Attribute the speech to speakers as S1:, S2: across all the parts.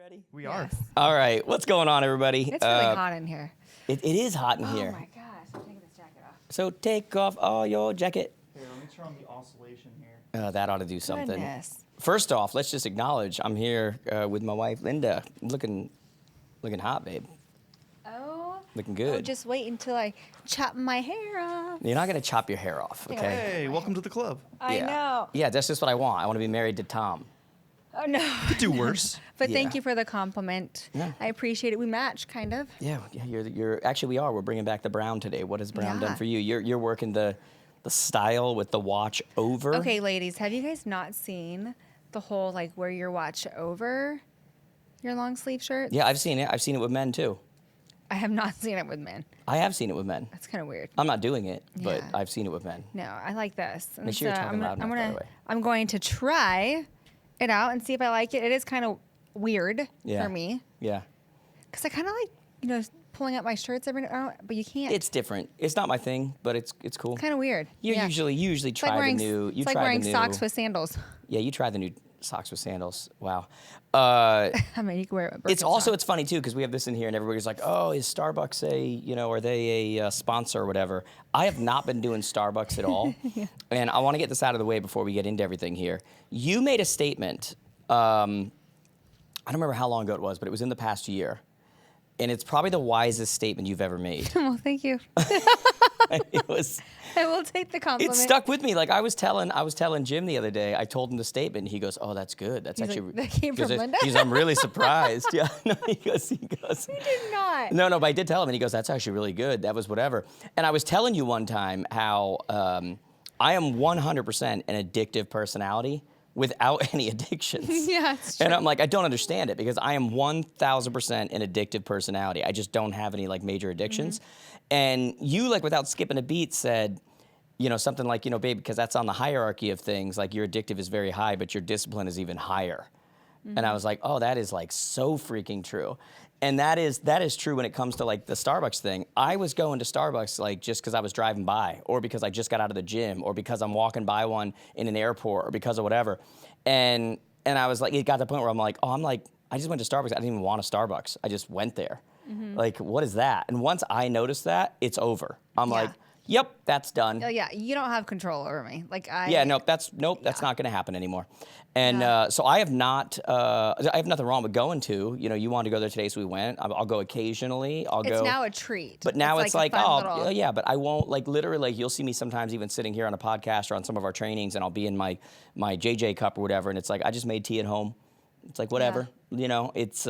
S1: Ready?
S2: We are.
S1: All right. What's going on, everybody?
S3: It's really hot in here.
S1: It is hot in
S3: Oh
S1: here.
S3: my gosh, I'm taking this jacket off.
S1: So take off all your jacket.
S2: Here, let me turn on the oscillation here.
S1: That ought to do something.
S3: Goodness.
S1: First off, let's just acknowledge I'm here with my wife, Linda. Looking hot, babe.
S3: Oh.
S1: Looking good.
S3: Oh, just wait until I chop my hair off.
S1: You're not going to chop your hair off, okay?
S2: Hey, welcome to the club.
S3: I know.
S1: Yeah, that's just what I want. I want to be married to Tom.
S3: Oh no.
S2: Could do worse.
S3: But
S1: Yeah.
S3: thank you for the compliment.
S1: Yeah.
S3: I appreciate it. We match, kind of.
S1: Yeah, you're actually we are. We're bringing back the brown today. What has brown
S3: Yeah.
S1: done for you? You're working the style with the watch over.
S3: Okay, ladies, have you guys not seen the whole like wear your watch over your long sleeve shirt?
S1: Yeah, I've seen it. I've seen it with men too.
S3: I have not seen it with men.
S1: I have seen it with men.
S3: That's kind of weird.
S1: I'm not doing it, but
S3: Yeah.
S1: I've seen it with men.
S3: No, I like this. And
S1: Make sure you're
S3: so
S1: talking loud enough, by the way.
S3: I'm going to try it out and see if I like it. It is kind of weird
S1: Yeah.
S3: for me
S1: Yeah.
S3: because I kind of like, pulling up my shirts every now, but you can't.
S1: It's different. It's not my thing, but it's cool.
S3: kind of weird.
S1: You
S3: Yeah.
S1: usually
S3: It's like
S1: try
S3: wearing,
S1: the new. You
S3: it's like
S1: try
S3: wearing
S1: the new,
S3: socks with sandals.
S1: Yeah, you try the new socks with sandals. Wow.
S3: I mean, you can wear it with
S1: It's also it's funny too because we have this in here and everybody's like, oh, is Starbucks are they a sponsor or whatever? I have not been doing Starbucks at all, and I want to get this out of the way before we get into everything here. You made a statement. I don't remember how long ago it was, but it was in the past year, and it's probably the wisest statement you've ever made.
S3: Well, thank you.
S1: It was.
S3: I will take the compliment.
S1: It stuck with me. Like I was telling Jim the other day. I told him the statement. He goes, "Oh, that's good. That's
S3: He's
S1: actually."
S3: like, "That came
S1: he goes,
S3: from Linda?"
S1: I'm really surprised. Yeah. No, he goes.
S3: You did not.
S1: No, but I did tell him, and he goes, "That's actually really good. That was whatever." And I was telling you one time how I am 100% an addictive personality without any addictions.
S3: Yeah, it's true.
S1: And I'm like, I don't understand it because I am 1,000% an addictive personality. I just don't have any like major addictions. And you, like, without skipping a beat, said, something like, babe, because that's on the hierarchy of things. Like, your addictive is very high, but your discipline is even higher. And I was like, oh, that is like so freaking true. And that is true when it comes to like the Starbucks thing. I was going to Starbucks like just because I was driving by, or because I just got out of the gym, or because I'm walking by one in an airport, or because of whatever. And I was like, it got to the point where I'm like, I just went to Starbucks. I didn't even want a Starbucks. I just went there. Like, what is that? And once I noticed that, it's over. I'm like, yep, that's done.
S3: Oh, yeah, you don't have control over me. Like I.
S1: Yeah, that's not going to happen anymore. And so I have not. I have nothing wrong with going to. You wanted to go there today, so we went. I'll go occasionally.
S3: It's now a treat.
S1: But now it's like,
S3: a fun
S1: oh,
S3: little...
S1: yeah, but I won't, like, literally, like, you'll see me sometimes even sitting here on a podcast or on some of our trainings, and I'll be in my JJ cup or whatever, and it's like, I just made tea at home. It's like, whatever. It's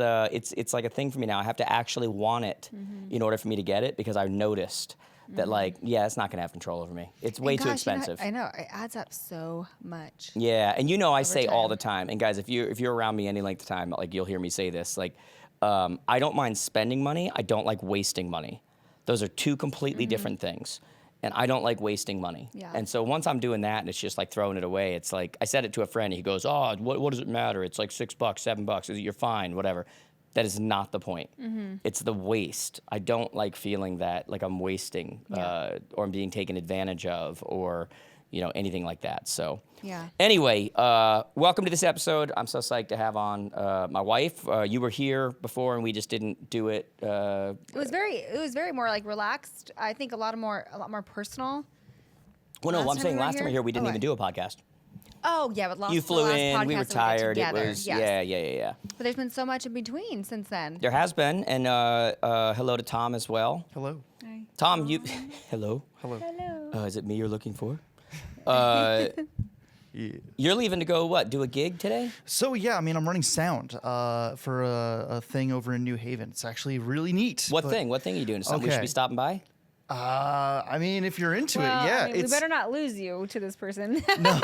S1: like a thing for me now. I have to actually want it in order for me to get it, because I've noticed that, like, it's not going to have control over me. It's way too expensive.
S3: I know. It adds up so much.
S1: Yeah, and I say all
S3: time.
S1: the time, and guys, if you're around me any length of time, like, you'll hear me say this, like, I don't mind spending money. I don't like wasting money. Those are two completely different things. And I don't like wasting money.
S3: Yeah.
S1: And so once I'm doing that and it's just like throwing it away, it's like, I said it to a friend, he goes, oh, what does it matter? It's like $6, $7, you're fine, whatever. That is not the point. It's the waste. I don't like feeling that like I'm wasting or I'm being taken advantage of or, anything like that. So anyway, welcome to this episode. I'm so psyched to have on my wife. You were here before and we just didn't do it.
S3: It was very more like relaxed. I think a lot more personal.
S1: Well, no, I'm saying last time we were here, we didn't
S3: Okay.
S1: even do a podcast.
S3: Oh yeah, but
S1: You flew in, we were tired. It
S3: Together.
S1: was,
S3: Yes.
S1: yeah.
S3: But there's been so much in between since then.
S1: There has been, and hello to Tom as well.
S2: Hello.
S3: Hi.
S1: Tom, you, hello.
S2: Hello.
S3: Hello.
S1: Is it me you're looking for?
S2: Yeah.
S1: You're leaving to go what? Do a gig today?
S2: So yeah, I'm running sound for a thing over in New Haven. It's actually really neat.
S1: What thing? What thing are you doing? Something we should
S2: Okay.
S1: be stopping by?
S2: If you're into it,
S3: Well,
S2: yeah.
S3: I mean, we better not lose you to this person.
S2: No.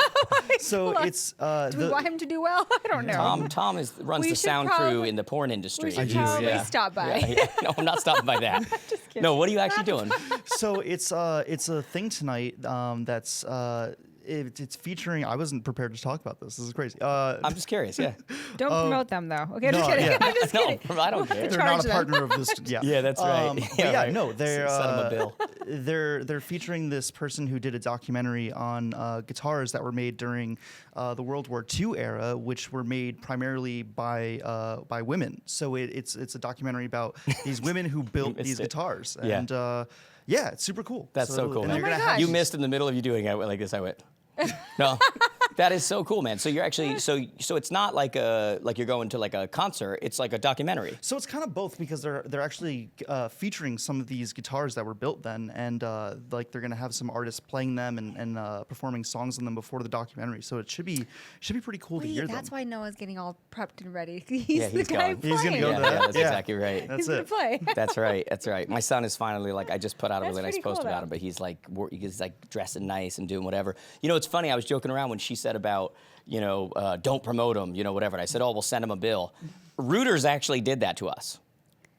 S2: So it's
S3: Do we want him to do well? I don't know.
S1: Tom runs
S3: We
S1: the
S3: should
S1: sound crew
S3: probably-
S1: in the porn industry.
S3: We should
S2: do,
S3: probably
S2: yeah.
S3: stop by.
S1: Yeah. No, I'm not stopping by that.
S3: Just kidding.
S1: No, what are you actually doing?
S2: so it's a thing tonight that's it's featuring. I wasn't prepared to talk about this. This is crazy.
S1: I'm just curious. Yeah.
S3: Don't promote them though. Okay, I'm just
S2: no,
S3: kidding.
S2: yeah.
S3: I'm just kidding.
S1: No, I don't care.
S2: They're
S3: charge
S2: not a
S3: them.
S2: partner of this. Yeah,
S1: Yeah, that's right.
S2: But
S1: Yeah,
S2: yeah,
S1: right.
S2: no, they're
S1: Send 'em a bill.
S2: they're featuring this person who did a documentary on guitars that were made during the World War II era, which were made primarily by women. So it's a documentary about these women who built these
S1: it.
S2: guitars,
S1: Yeah.
S2: and yeah, it's super cool.
S1: That's so cool,
S2: and
S1: man.
S2: they're
S3: Oh my
S2: gonna have
S3: gosh.
S1: You missed in the middle of you doing it. I went like this. I went. No, that is so cool, man. So you're actually so it's not like you're going to like a concert. It's like a documentary.
S2: So it's kind of both because they're actually featuring some of these guitars that were built then, and like they're gonna have some artists playing them and performing songs on them before the documentary. So it should be pretty cool to hear them.
S3: That's why Noah's getting all prepped and ready.
S1: Yeah,
S3: He's the
S1: he's
S3: guy
S1: going.
S3: playing.
S2: He's gonna go
S1: Yeah,
S2: to that.
S1: yeah, that's exactly right.
S2: That's
S3: He's gonna
S2: it.
S3: play.
S1: That's right. That's right. My son is finally like. I just put out a
S3: That's
S1: really nice
S3: pretty
S1: post
S3: cool,
S1: about
S3: though.
S1: him, but he's like dressing nice and doing whatever. You know, it's funny. I was joking around when she said about don't promote him, whatever. And I said, oh, we'll send him a bill. Reuters actually did that to us.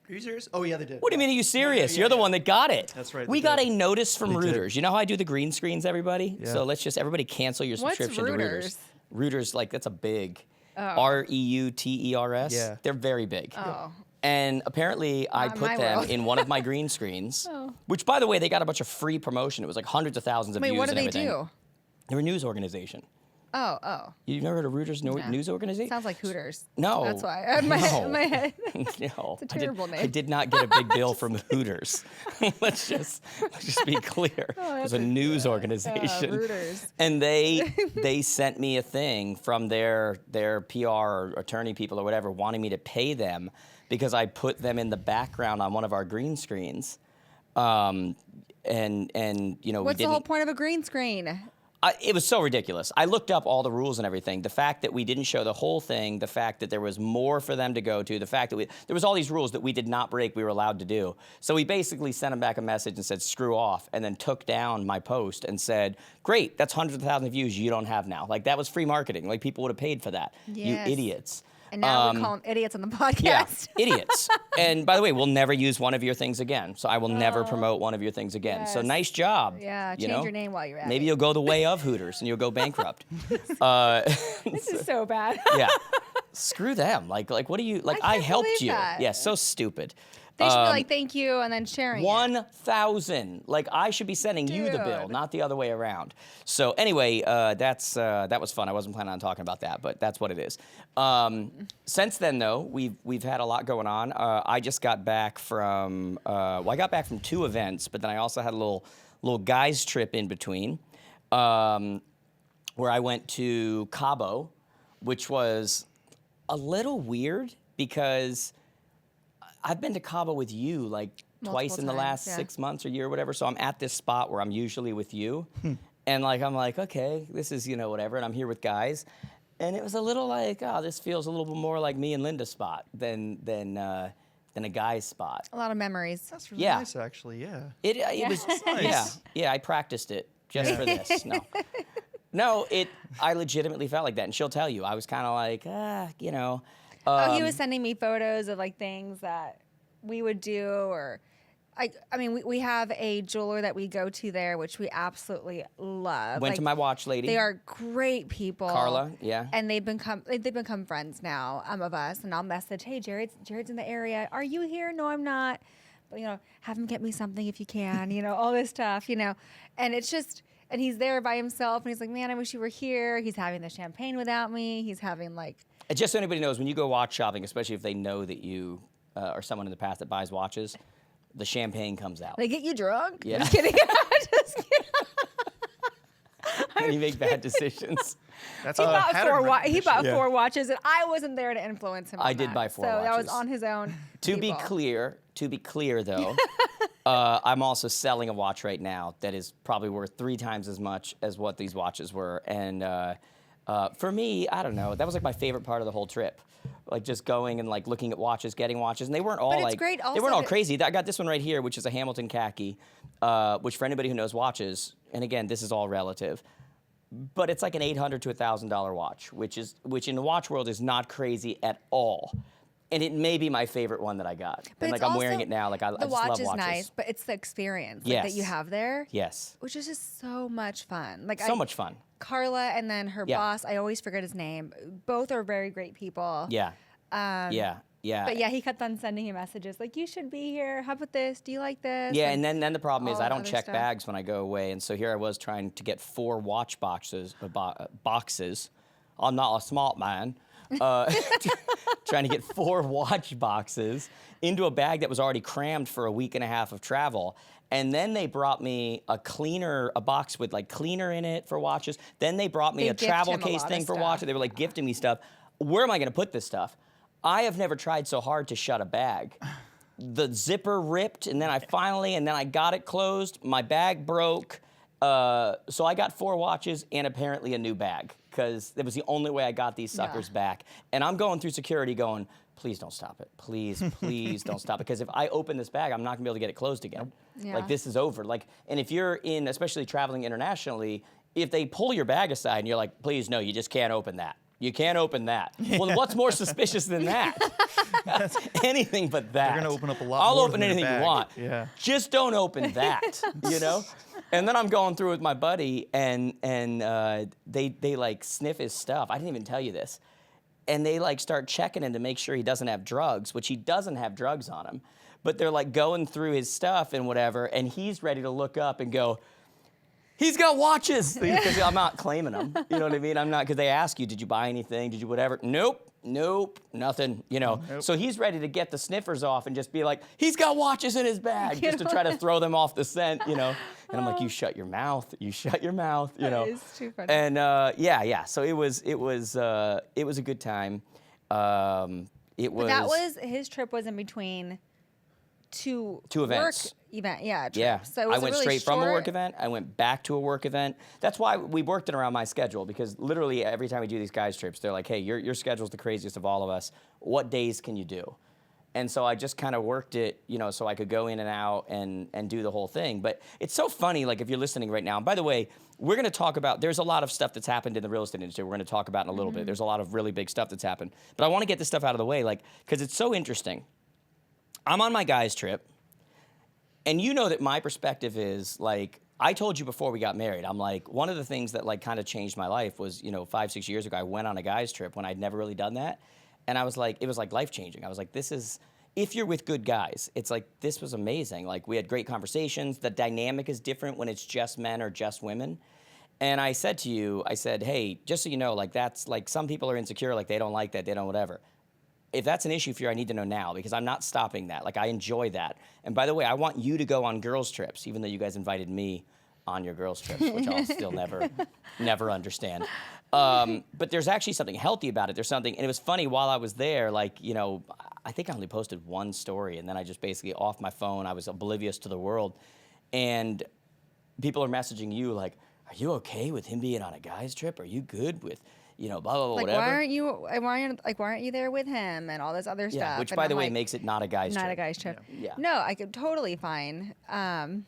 S2: Are you serious? Oh yeah, they did.
S1: What do you mean? Are you serious?
S2: Yeah,
S1: You're the
S2: yeah.
S1: one that got it.
S2: That's right,
S1: We
S2: they
S1: got
S2: did.
S1: a notice from
S2: They did.
S1: Reuters. You know how I do the green screens, everybody?
S2: Yeah.
S1: So let's just everybody cancel your
S3: What's
S1: subscription to
S3: Reuters?
S1: Reuters. Reuters, like that's a big.
S3: Oh.
S1: Reuters.
S2: Yeah.
S1: They're very big.
S3: Oh.
S1: And apparently, I
S3: Not in
S1: put
S3: my
S1: them
S3: world.
S1: in one of my green screens,
S3: Oh.
S1: which, by the way, they got a bunch of free promotion. It was like hundreds of thousands of
S3: Wait,
S1: views
S3: what do
S1: and
S3: they
S1: everything.
S3: do?
S1: They're a news organization.
S3: Oh.
S1: You've never heard of Reuters
S3: Yeah.
S1: news organization?
S3: Sounds like Hooters.
S1: No.
S3: That's why. My
S1: No.
S3: head.
S1: No,
S3: It's a terrible
S1: I
S3: name.
S1: did not get a big bill from Hooters. let's just be clear. It was a news organization.
S3: Reuters.
S1: And they sent me a thing from their PR or attorney people or whatever, wanting me to pay them because I put them in the background on one of our green screens. And
S3: What's
S1: we
S3: the
S1: didn't.
S3: whole point of a green screen?
S1: It was so ridiculous. I looked up all the rules and everything. The fact that we didn't show the whole thing, the fact that there was more for them to go to, the fact that there was all these rules that we did not break, we were allowed to do. So we basically sent them back a message and said, screw off, and then took down my post and said, great, that's hundreds of thousands of views you don't have now. Like, that was free marketing. Like, people would have paid for that.
S3: Yes.
S1: You idiots.
S3: And now we call them idiots on the podcast.
S1: Yeah, idiots. And by the way, we'll never use one of your things again. So I will never promote one of your things again. So
S3: Yes.
S1: nice job.
S3: Yeah,
S1: you
S3: change
S1: know?
S3: your name while you're at
S1: Maybe
S3: it.
S1: you'll go the way of Hooters and you'll go bankrupt.
S3: This is so bad.
S1: Yeah. Screw them. Like what do you like?
S3: I
S1: I
S3: can't
S1: helped
S3: believe
S1: you.
S3: that.
S1: Yeah, so stupid.
S3: They should be like, thank you, and then sharing it.
S1: 1,000. Like I should be sending you the bill,
S3: Dude.
S1: not the other way around. So anyway, that was fun. I wasn't planning on talking about that, but that's what it is. Since then, though, we've had a lot going on. I just got back from I got back from 2 events, but then I also had a little guys trip in between, where I went to Cabo, which was a little weird because I've been to Cabo with you like twice
S3: Multiple
S1: in the last
S3: times, yeah.
S1: 6 months or year or whatever. So I'm at this spot where I'm usually with you. And like, I'm like, okay, this is, whatever. And I'm here with guys. And it was a little like, oh, this feels a little bit more like me and Linda's spot than a guy's spot.
S3: A lot of memories.
S2: That's really
S1: Yeah.
S2: nice, actually. Yeah.
S1: It was, yeah, I practiced it just for this. No, I legitimately felt like that. And she'll tell you, I was kind of like,
S3: He was sending me photos of like things that we would do, or I mean, we have a jeweler that we go to there, which we absolutely love.
S1: Went to my watch lady.
S3: They are great people.
S1: Carla, yeah.
S3: And they've become friends now of us. And I'll message, hey, Jared's in the area. Are you here? No, I'm not. But have him get me something if you can. All this stuff. And it's just. And he's there by himself, and he's like, man, I wish you were here. He's having the champagne without me. He's having like.
S1: And just so anybody knows, when you go watch shopping, especially if they know that you are someone in the past that buys watches, the champagne comes out.
S3: They get you drunk?
S1: Yeah.
S3: I'm just kidding. Just kidding.
S1: And you make bad decisions.
S2: That's
S3: He
S2: a
S3: bought
S2: pattern recognition.
S3: 4 watches, and I wasn't there to influence him.
S1: I
S3: on
S1: did
S3: that.
S1: buy 4
S3: so that was
S1: watches.
S3: on his own.
S1: To be clear though, I'm also selling a watch right now that is probably worth 3 times as much as what these watches were. And for me, I don't know, that was like my favorite part of the whole trip. Like just going and like looking at watches, getting watches, and they weren't all
S3: But it's
S1: like
S3: great
S1: they
S3: also
S1: weren't all
S3: to-
S1: crazy. I got this one right here, which is a Hamilton khaki, which for anybody who knows watches, and again, this is all relative, but it's like an $800 to $1,000 watch, which in the watch world is not crazy at all. And it may be my favorite one that I got.
S3: But
S1: And
S3: it's
S1: like I'm wearing
S3: also-
S1: it now. Like I
S3: the
S1: just love
S3: watch is
S1: watches.
S3: nice, but it's the experience like,
S1: Yes.
S3: that you have there,
S1: Yes.
S3: which is just so much fun. Like
S1: So much fun.
S3: Carla and then her
S1: Yeah.
S3: boss, I always forget his name. Both are very great people.
S1: Yeah. Yeah.
S3: But yeah, he kept on sending me messages like, "You should be here. How about this? Do you like this?"
S1: Yeah, and then the problem is
S3: all
S1: I don't
S3: other
S1: check
S3: stuff.
S1: bags when I go away, and so here I was trying to get 4 watch boxes. I'm not a smart man. Trying to get 4 watch boxes into a bag that was already crammed for a week and a half of travel. And then they brought me a box with like cleaner in it for watches. Then they brought me
S3: They
S1: a
S3: gift
S1: travel
S3: him a
S1: case
S3: lot of
S1: thing for
S3: stuff.
S1: watches. They were like gifting me stuff. Where am I going to put this stuff? I have never tried so hard to shut a bag. The zipper ripped, and then I got it closed. My bag broke. So I got 4 watches and apparently a new bag because it was the only way I got these suckers back. And I'm going through security going, please don't stop it. Please, please don't stop it. Because if I open this bag, I'm not gonna be able to get it closed again.
S3: Yeah.
S1: Like this is over. Like, and if you're especially traveling internationally, if they pull your bag aside and you're like, please no, you just can't open that. You can't open that. Well, what's more suspicious than that? Anything but that.
S2: They're gonna open up a lot
S1: I'll
S2: more
S1: open
S2: than your
S1: anything you
S2: bag.
S1: want.
S2: Yeah.
S1: Just don't open that, you know? And then I'm going through with my buddy, and they like sniff his stuff. I didn't even tell you this. And they like start checking him to make sure he doesn't have drugs, which he doesn't have drugs on him. But they're like going through his stuff and whatever, and he's ready to look up and go, he's got watches. Because I'm not claiming them. You know what I mean? I'm not, because they ask you, did you buy anything? Did you whatever? Nope, nothing, you know.
S2: Nope.
S1: So he's ready to get the sniffers off and just be like, he's got watches in his bag, just to try to throw them off the scent, you know. And I'm like, you shut your mouth, you know.
S3: That is too funny.
S1: And yeah. So it was a good time.
S3: His trip was in between two
S1: events.
S3: Trips.
S1: Yeah,
S3: So it was
S1: I went
S3: really
S1: straight from a work
S3: short-
S1: event. I went back to a work event. That's why we worked it around my schedule, because literally every time we do these guys trips, they're like, hey, your schedule's the craziest of all of us. What days can you do? And so I just kind of worked it, you know, so I could go in and out and do the whole thing. But it's so funny, like if you're listening right now, and by the way, we're going to talk about, there's a lot of stuff that's happened in the real estate industry we're going to talk about in a little bit. There's a lot of really big stuff that's happened. But I want to get this stuff out of the way, like, because it's so interesting. I'm on my guys trip, and you know that my perspective is, like, I told you before we got married, I'm like, one of the things that like kind of changed my life was, you know, 5-6 years ago, I went on a guys trip when I'd never really done that. And I was like, it was like life-changing. I was like, this is, if you're with good guys, it's like, this was amazing. Like, we had great conversations. The dynamic is different when it's just men or just women. And I said to you, I said, hey, just so you know, like, that's like, some people are insecure, like they don't like that, they don't whatever. If that's an issue for you, I need to know now, because I'm not stopping that. Like, I enjoy that. And by the way, I want you to go on girls' trips, even though you guys invited me on your girls' trips, which I'll still never understand. But there's actually something healthy about it. There's something, and it was funny while I was there, like, you know, I think I only posted one story, and then I just basically off my phone, I was oblivious to the world. And people are messaging you like, are you okay with him being on a guy's trip? Are you good with, you know, blah, blah, blah,
S3: Like,
S1: whatever?
S3: why aren't you there with him and all this other
S1: Yeah,
S3: stuff?
S1: which,
S3: And
S1: by
S3: I'm
S1: the way,
S3: like,
S1: makes it not a guy's trip.
S3: not a guy's trip.
S1: Yeah.
S3: No, I could totally fine. And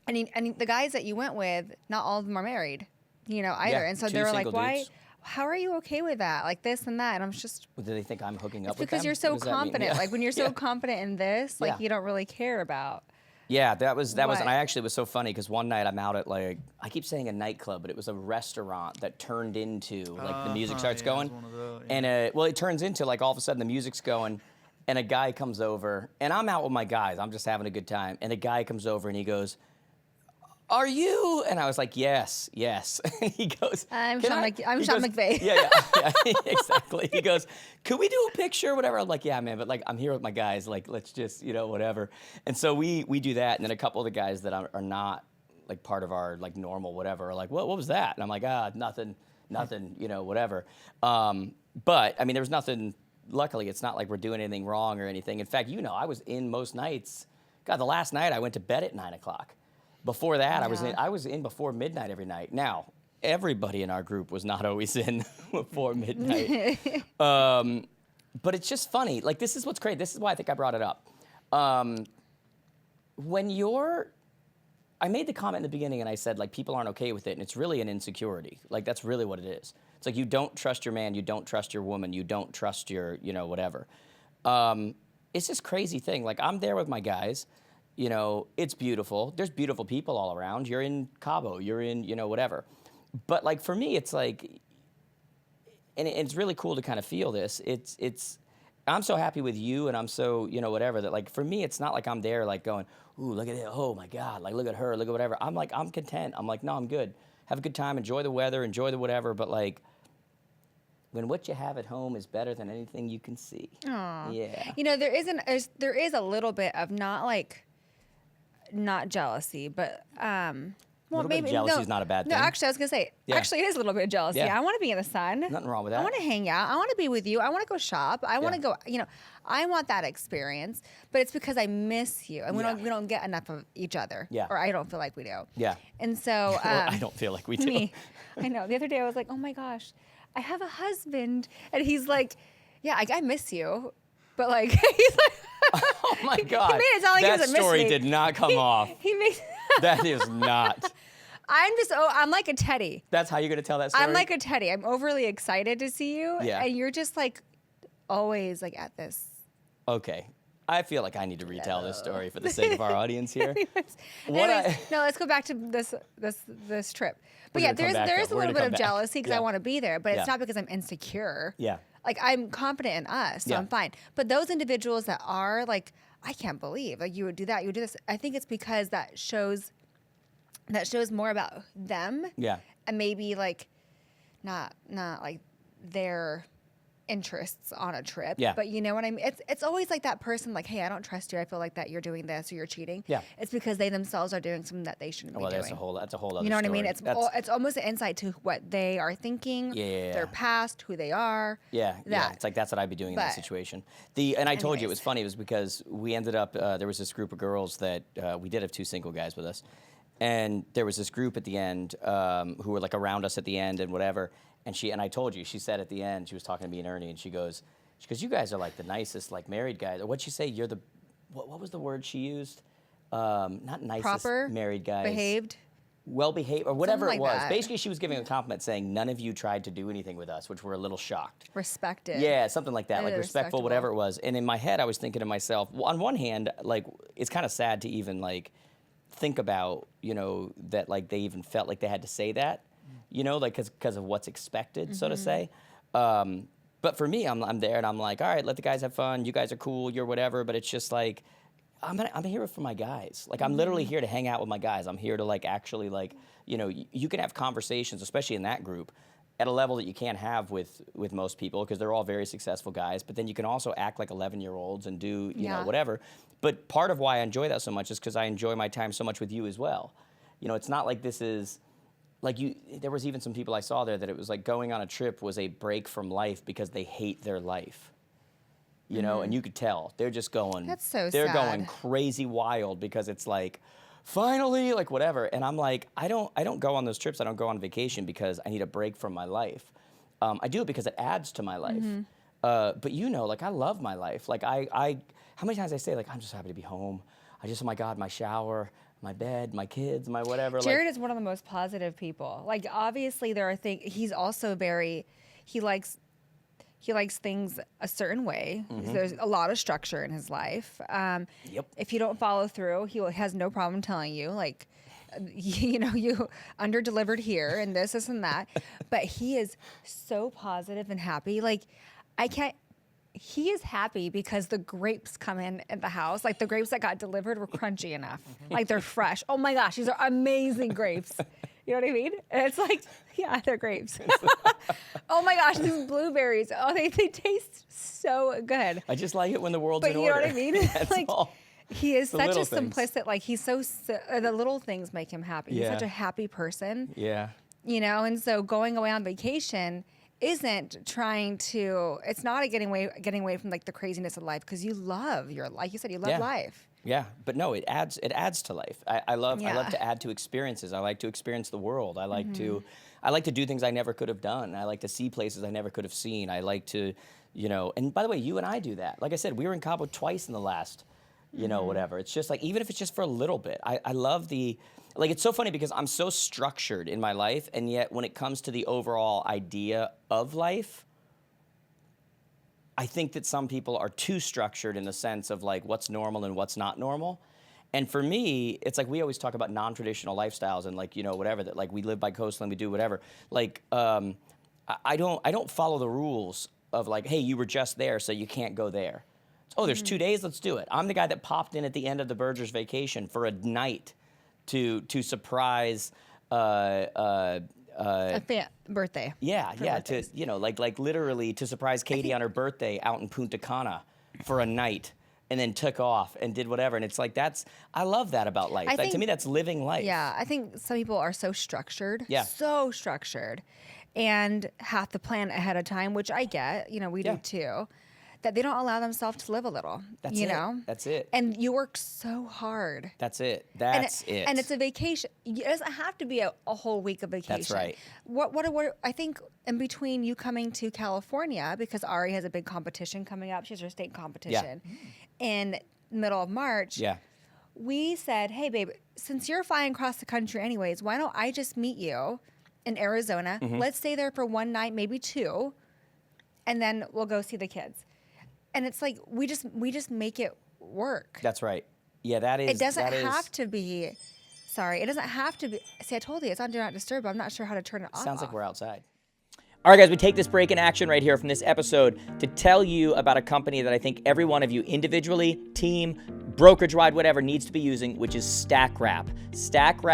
S3: the guys that you went with, not all of them are married, you know, either.
S1: Yeah,
S3: And so
S1: 2
S3: they were like,
S1: single
S3: why?
S1: dudes.
S3: How are you okay with that? Like this and that. And I'm just
S1: Well, do they think I'm hooking up
S3: it's
S1: with
S3: because
S1: them?
S3: you're so
S1: What does that mean?
S3: confident.
S1: Yeah.
S3: Like when you're so
S1: Yeah.
S3: confident in this, like
S1: Yeah.
S3: you don't really care about.
S1: Yeah, that was, and
S3: What?
S1: I actually was so funny because one night I'm out at, like, I keep saying a nightclub, but it was a restaurant that turned into, like, the music starts
S2: yeah, it
S1: going.
S2: was one of those,
S1: And, well, it turns into, like, all of a sudden the music's going, and a guy comes over, and I'm out with my guys, I'm just having a good time, and a guy comes over and he goes, are you? And I was like, yes. And he goes,
S3: I'm
S1: "Can
S3: Sean
S1: I-"
S3: I'm
S1: he
S3: Sean
S1: goes,
S3: McVay.
S1: Yeah, exactly. He goes, could we do a picture or whatever? I'm like, yeah, man, but like, I'm here with my guys. Like, let's just, you know, whatever. And so we do that. And then a couple of the guys that are not like part of our like normal whatever are like, what was that? And I'm like, nothing, you know, whatever. But I mean, there was nothing, luckily it's not like we're doing anything wrong or anything. In fact, you know, I was in most nights. God, the last night I went to bed at 9 o'clock. Before that,
S3: Yeah.
S1: I was in before midnight every night. Now, everybody in our group was not always in before midnight. But it's just funny. Like, this is what's great. This is why I think I brought it up. I made the comment in the beginning and I said, like, people aren't okay with it, and it's really an insecurity. Like, that's really what it is. It's like, you don't trust your man, you don't trust your woman, you don't trust your, you know, whatever. It's this crazy thing. Like, I'm there with my guys. You know, it's beautiful. There's beautiful people all around. You're in Cabo. You're in, you know, whatever. But, like, for me, it's like, and it's really cool to kind of feel this. I'm so happy with you, and I'm so, you know, whatever, that, like, for me, it's not like I'm there, like, going, ooh, look at it. Oh, my God. Like, look at her. Look at whatever. I'm like, I'm content. I'm like, no, I'm good. Have a good time. Enjoy the weather. Enjoy the whatever. But, like, when what you have at home is better than anything you can see.
S3: Aw.
S1: Yeah.
S3: You know, there is a little bit of not jealousy, but well,
S1: little bit of
S3: maybe
S1: jealousy
S3: no,
S1: is not a bad
S3: No,
S1: thing.
S3: actually, I was gonna say,
S1: Yeah.
S3: actually, it is a little bit of jealousy.
S1: Yeah.
S3: I want to be in the sun.
S1: Nothing wrong with
S3: I
S1: that.
S3: want to hang out. I want to be with you. I want to go shop. I want to
S1: Yeah.
S3: go. You know, I want that experience. But it's because I miss you, and
S1: Yeah.
S3: we don't get enough of each other.
S1: Yeah.
S3: Or I don't feel like we do.
S1: Yeah.
S3: And so
S1: I don't feel like we do.
S3: me. I know. The other day I was like, oh my gosh, I have a husband, and he's like, yeah, I miss you, but like he's like.
S1: Oh, my God.
S3: He made it sound like he
S1: that
S3: doesn't miss
S1: story
S3: me.
S1: did not come off.
S3: He makes.
S1: That is not.
S3: I'm like a teddy.
S1: That's how you're going to tell that story?
S3: I'm like a teddy. I'm overly excited to see you.
S1: Yeah.
S3: And you're just like always like at this.
S1: Okay. I feel like I need to retell this story for the sake of our audience here. What
S3: No, let's go back to this trip. But
S1: We're
S3: yeah,
S1: gonna come back,
S3: there is
S1: though.
S3: a
S1: We're
S3: little
S1: gonna
S3: bit of
S1: come back.
S3: jealousy because
S1: Yeah.
S3: I want to be there, but
S1: Yeah.
S3: it's not because I'm insecure.
S1: Yeah.
S3: Like I'm confident in us, so
S1: Yeah.
S3: I'm fine. But those individuals that are like, I can't believe like you would do that, you would do this. I think it's because that shows more about them.
S1: Yeah.
S3: And maybe like not like their interests on a trip.
S1: Yeah.
S3: But you know what I mean? It's always like that person like, hey, I don't trust you. I feel like that you're doing this or you're cheating.
S1: Yeah.
S3: It's because they themselves are doing something that they shouldn't
S1: Well,
S3: be
S1: that's
S3: doing.
S1: a whole other
S3: You know what I mean?
S1: story.
S3: It's almost an insight to what they are thinking,
S1: Yeah.
S3: their past, who they are.
S1: Yeah, yeah.
S3: that.
S1: It's like that's what I'd be doing in that
S3: But-
S1: situation. And I told you it
S3: Anyways.
S1: was funny. It was because we ended up. There was this group of girls that we did have 2 single guys with us, and there was this group at the end who were like around us at the end and whatever. And I told you, she said at the end, she was talking to me and Ernie, and she goes, you guys are like the nicest like married guys. Or what'd she say? You're the what was the word she used? Not nicest
S3: Proper,
S1: married guys.
S3: behaved.
S1: Well behaved, or whatever
S3: Something
S1: it
S3: like
S1: was.
S3: that.
S1: Basically, she was giving a compliment saying none of you tried to do anything with us, which we're a little shocked.
S3: Respected.
S1: Yeah, something like that,
S3: Yeah,
S1: like respectful,
S3: respectable.
S1: whatever it was. And in my head, I was thinking to myself, well, on one hand, like it's kind of sad to even like think about, you know, that like they even felt like they had to say that, you know, like because of what's expected, so to say. But for me, I'm there and I'm like, all right, let the guys have fun. You guys are cool. You're whatever. But it's just like, I'm here for my guys. Like I'm literally here to hang out with my guys. I'm here to like actually like, you know, you can have conversations, especially in that group, at a level that you can't have with most people because they're all very successful guys. But then you can also act like 11-year-olds and do, you know,
S3: Yeah.
S1: whatever. But part of why I enjoy that so much is because I enjoy my time so much with you as well. You know, it's not like this is like there was even some people I saw there that it was like going on a trip was a break from life because they hate their life. You know, and you could tell they're just going.
S3: That's so
S1: They're
S3: sad.
S1: going crazy wild because it's like, finally, like whatever. And I'm like, I don't go on those trips. I don't go on vacation because I need a break from my life. I do it because it adds to my life. But you know, like I love my life. Like I how many times I say like I'm just happy to be home. Oh my God, my shower, my bed, my kids, my whatever.
S3: Jared is one of the most positive people. Like obviously there are things he's also he likes things a certain way. There's a lot of structure in his life.
S1: Yep.
S3: If you don't follow through, he has no problem telling you like you know, you under-delivered here and this and that. But he is so positive and happy. Like he is happy because the grapes come in at the house. Like the grapes that got delivered were crunchy enough. Like they're fresh. Oh my gosh, these are amazing grapes. You know what I mean? And it's like, yeah, they're grapes. Oh my gosh, these blueberries. Oh, they taste so good.
S1: I just like it when the world's
S3: But
S1: in
S3: you know
S1: order.
S3: what I mean?
S1: That's
S3: like
S1: all.
S3: he is
S1: The
S3: such a
S1: little things.
S3: simplistic. Like he's the little things make him happy. He's
S1: Yeah.
S3: such a happy person.
S1: Yeah.
S3: You know, and so going away on vacation isn't it's not a getting away from like the craziness of life because you love like you said, you love
S1: Yeah.
S3: life.
S1: Yeah, but no, it adds to life. I love
S3: Yeah.
S1: to add to experiences. I like to experience the world. I like
S3: Mm-hmm.
S1: to do things I never could have done. I like to see places I never could have seen. I like to, you know, and by the way, you and I do that. Like I said, we were in Cabo twice in the last, you know, whatever. It's just like, even if it's just for a little bit, I love like, it's so funny because I'm so structured in my life, and yet when it comes to the overall idea of life, I think that some people are too structured in the sense of like what's normal and what's not normal. And for me, it's like we always talk about non-traditional lifestyles and like, you know, whatever, that like we live by coastline, we do whatever. Like, I don't follow the rules of like, hey, you were just there, so you can't go there. Oh, there's 2 days, let's do it. I'm the guy that popped in at the end of the Berger's vacation for a night to surprise
S3: A birthday.
S1: yeah,
S3: birthdays.
S1: to, you know, like literally to surprise Katie on her birthday out in Punta Cana for a night, and then took off and did whatever. And it's like, I love that about life.
S3: I
S1: To
S3: think-
S1: me, that's living life.
S3: Yeah, I think some people are so structured.
S1: Yeah.
S3: So structured. And have to plan ahead of time, which I get, you know, we
S1: Yeah.
S3: do too, that they don't allow themselves to live a little.
S1: That's
S3: you
S1: it.
S3: know?
S1: That's it.
S3: And you work so hard.
S1: That's it. That's it.
S3: And it's a vacation. It doesn't have to be a whole week of vacation.
S1: That's right.
S3: What I think in between you coming to California, because Ari has a big competition coming up, she has her state competition in middle of March.
S1: Yeah.
S3: We said, hey, babe, since you're flying across the country anyways, why don't I just meet you in Arizona?
S1: Mm-hmm.
S3: Let's stay there for one night, maybe two, and then we'll go see the kids. And it's like we just make it work.
S1: That's right. Yeah, that is.
S3: It doesn't
S1: that is-
S3: have to be. Sorry, it doesn't have to be. See, I told you it's on Do Not Disturb, but I'm not sure how to turn it off.
S1: Sounds like we're outside. All right, guys, we take this break in action right here from this episode to tell you about a company that I think every one of you individually, team, brokerage-wide, whatever, needs to be using, which is StackWrap.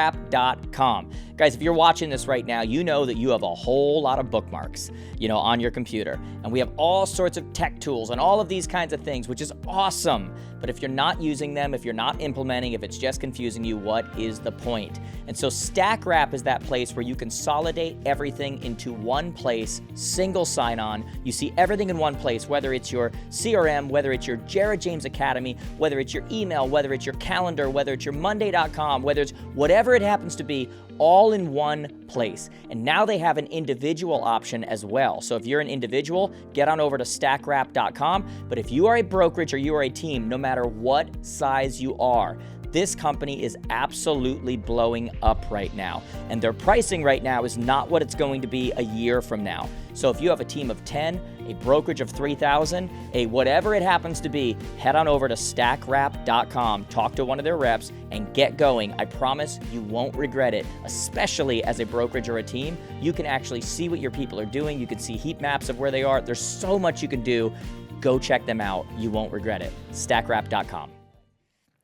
S1: StackWrap.com. Guys, if you're watching this right now, you know that you have a whole lot of bookmarks, you know, on your computer. And we have all sorts of tech tools and all of these kinds of things, which is awesome. But if you're not using them, if you're not implementing, if it's just confusing you, what is the point? And so StackWrap is that place where you consolidate everything into one place, single sign-on. You see everything in one place, whether it's your CRM, whether it's your Jared James Academy, whether it's your email, whether it's your calendar, whether it's your Monday.com, whether it's whatever it happens to be, all in one place. And now they have an individual option as well. So if you're an individual, get on over to stackwrap.com. But if you are a brokerage or you are a team, no matter what size you are, this company is absolutely blowing up right now. And their pricing right now is not what it's going to be a year from now. So if you have a team of 10, a brokerage of 3,000, a whatever it happens to be, head on over to stackwrap.com, talk to one of their reps, and get going. I promise you won't regret it, especially as a brokerage or a team. You can actually see what your people are doing. You can see heat maps of where they are. There's so much you can do. Go check them out. You won't regret it. Stackwrap.com.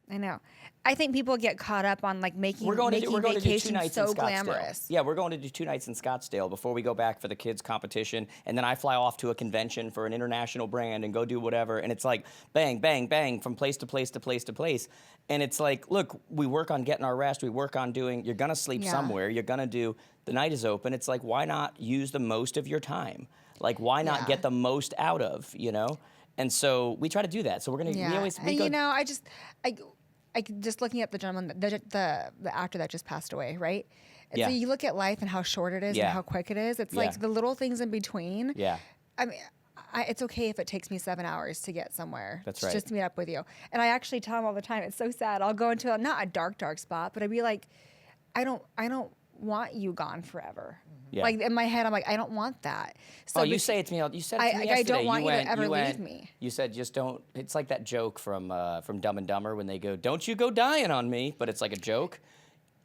S3: I know. I think people get caught up on like making
S1: We're going to do 2
S3: vacation
S1: nights
S3: so
S1: in Scottsdale.
S3: glamorous.
S1: Yeah, we're going to do 2 nights in Scottsdale before we go back for the kids' competition, and then I fly off to a convention for an international brand and go do whatever. And it's like bang, bang, bang from place to place to place to place. And it's like, look, we work on getting our rest. We work on doing. You're gonna sleep
S3: Yeah.
S1: somewhere. You're gonna do. The night is open. It's like, why not use the most of your time? Like, why not
S3: Yeah.
S1: get the most out of, you know? And so we try to do that. So we're gonna.
S3: Yeah.
S1: We
S3: And
S1: go,
S3: you know, I just looking at the gentleman, the actor that just passed away, right? And
S1: Yeah.
S3: so you look at life and how short it is
S1: Yeah.
S3: and how quick it is. It's
S1: Yeah.
S3: like the little things in between.
S1: Yeah.
S3: I mean, it's okay if it takes me 7 hours to get somewhere.
S1: That's right.
S3: Just to meet up with you. And I actually tell him all the time, it's so sad. I'll go into not a dark spot, but I'd be like, I don't want you gone forever.
S1: Yeah.
S3: Like in my head, I'm like, I don't want that. So
S1: Oh, you say it to me. You said it to me
S3: I
S1: yesterday.
S3: don't want you to
S1: went,
S3: ever
S1: went,
S3: leave me.
S1: You said just don't. It's like that joke from Dumb and Dumber when they go, "Don't you go dying on me," but it's like a joke.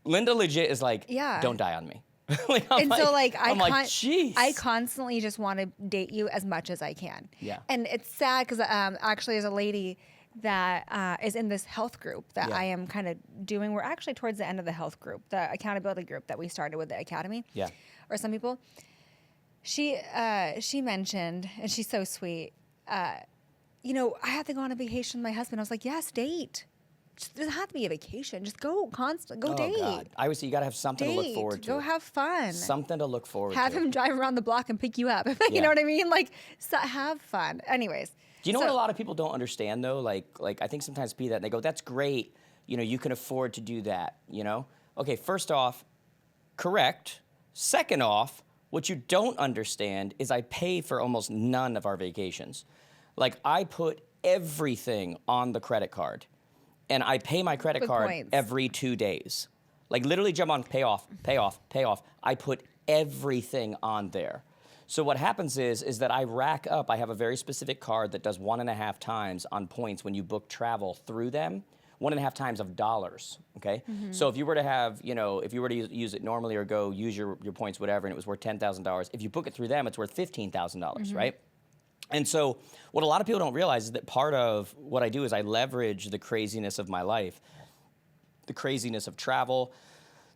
S1: Linda legit is like,
S3: Yeah.
S1: "Don't die on me."
S3: And so like
S1: I'm like, jeez.
S3: I constantly just want to date you as much as I can.
S1: Yeah.
S3: And it's sad because actually there's a lady that is in this health group that
S1: Yeah.
S3: I am kind of doing. We're actually towards the end of the health group, the accountability group that we started with the academy.
S1: Yeah.
S3: Or some people. She mentioned, and she's so sweet. You know, I have to go on a vacation with my husband. I was like, yes, date. It doesn't have to be a vacation. Just go go date.
S1: God. I always say you got to have something to look
S3: Date.
S1: forward to.
S3: Go have fun.
S1: Something to look forward
S3: Have
S1: to.
S3: him drive around the block and pick you up. You
S1: Yeah.
S3: know what I mean? Like, so have fun. Anyways.
S1: Do you know
S3: so-
S1: what a lot of people don't understand though? Like I think sometimes people that they go, "That's great. You know, you can afford to do that." You know. Okay. First off, correct. Second off, what you don't understand is I pay for almost none of our vacations. Like I put everything on the credit card, and I pay my credit
S3: With
S1: card
S3: points.
S1: every 2 days. Like literally jump on pay off, pay off, pay off. I put everything on there. So what happens is that I rack up, I have a very specific card that does 1.5 times on points when you book travel through them, 1.5 times of dollars, okay? So if you were to have, if you were to use it normally or go use your points, whatever, and it was worth $10,000, if you book it through them, it's worth $15,000, right? And so what a lot of people don't realize is that part of what I do is I leverage the craziness of my life, the craziness of travel,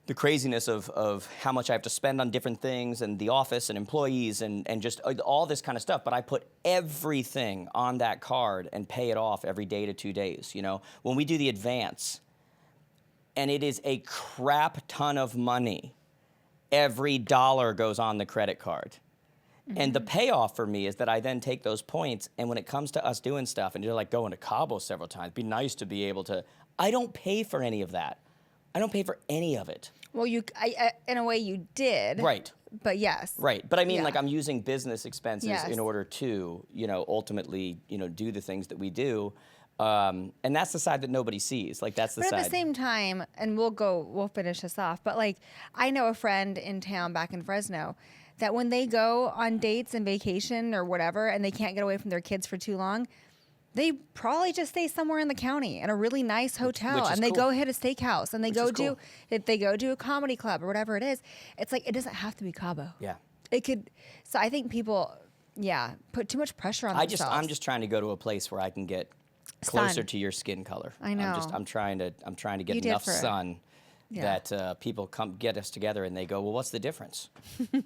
S1: the craziness of how much I have to spend on different things and the office and employees and just all this kind of stuff. But I put everything on that card and pay it off every day to 2 days. When we do the advance, and it is a crap ton of money, every dollar goes on the credit card. And the payoff for me is that I then take those points, and when it comes to us doing stuff, and you're like going to Cabo several times, it'd be nice to be able to, I don't pay for any of that. I don't pay for any of it.
S3: Well, in a way you did.
S1: Right.
S3: But yes.
S1: Right. But I mean,
S3: Yeah.
S1: like I'm using business expenses
S3: Yes.
S1: in order to, ultimately, do the things that we do. And that's the side that nobody sees. Like that's the
S3: But
S1: side.
S3: at the same time, and we'll finish this off, but like I know a friend in town back in Fresno that when they go on dates and vacation or whatever and they can't get away from their kids for too long, they probably just stay somewhere in the county in a really nice hotel,
S1: which is
S3: and they
S1: cool.
S3: go hit a steakhouse, and they
S1: Which
S3: go
S1: is cool.
S3: if they go to a comedy club or whatever it is. It's like it doesn't have to be Cabo.
S1: Yeah.
S3: It could. So I think people, put too much pressure on themselves.
S1: I'm just trying to go to a place where I can get closer
S3: Sun.
S1: to your skin color.
S3: I know.
S1: I'm trying to get
S3: You did
S1: enough
S3: for it.
S1: sun
S3: Yeah.
S1: that people come get us together and they go, well, what's the difference?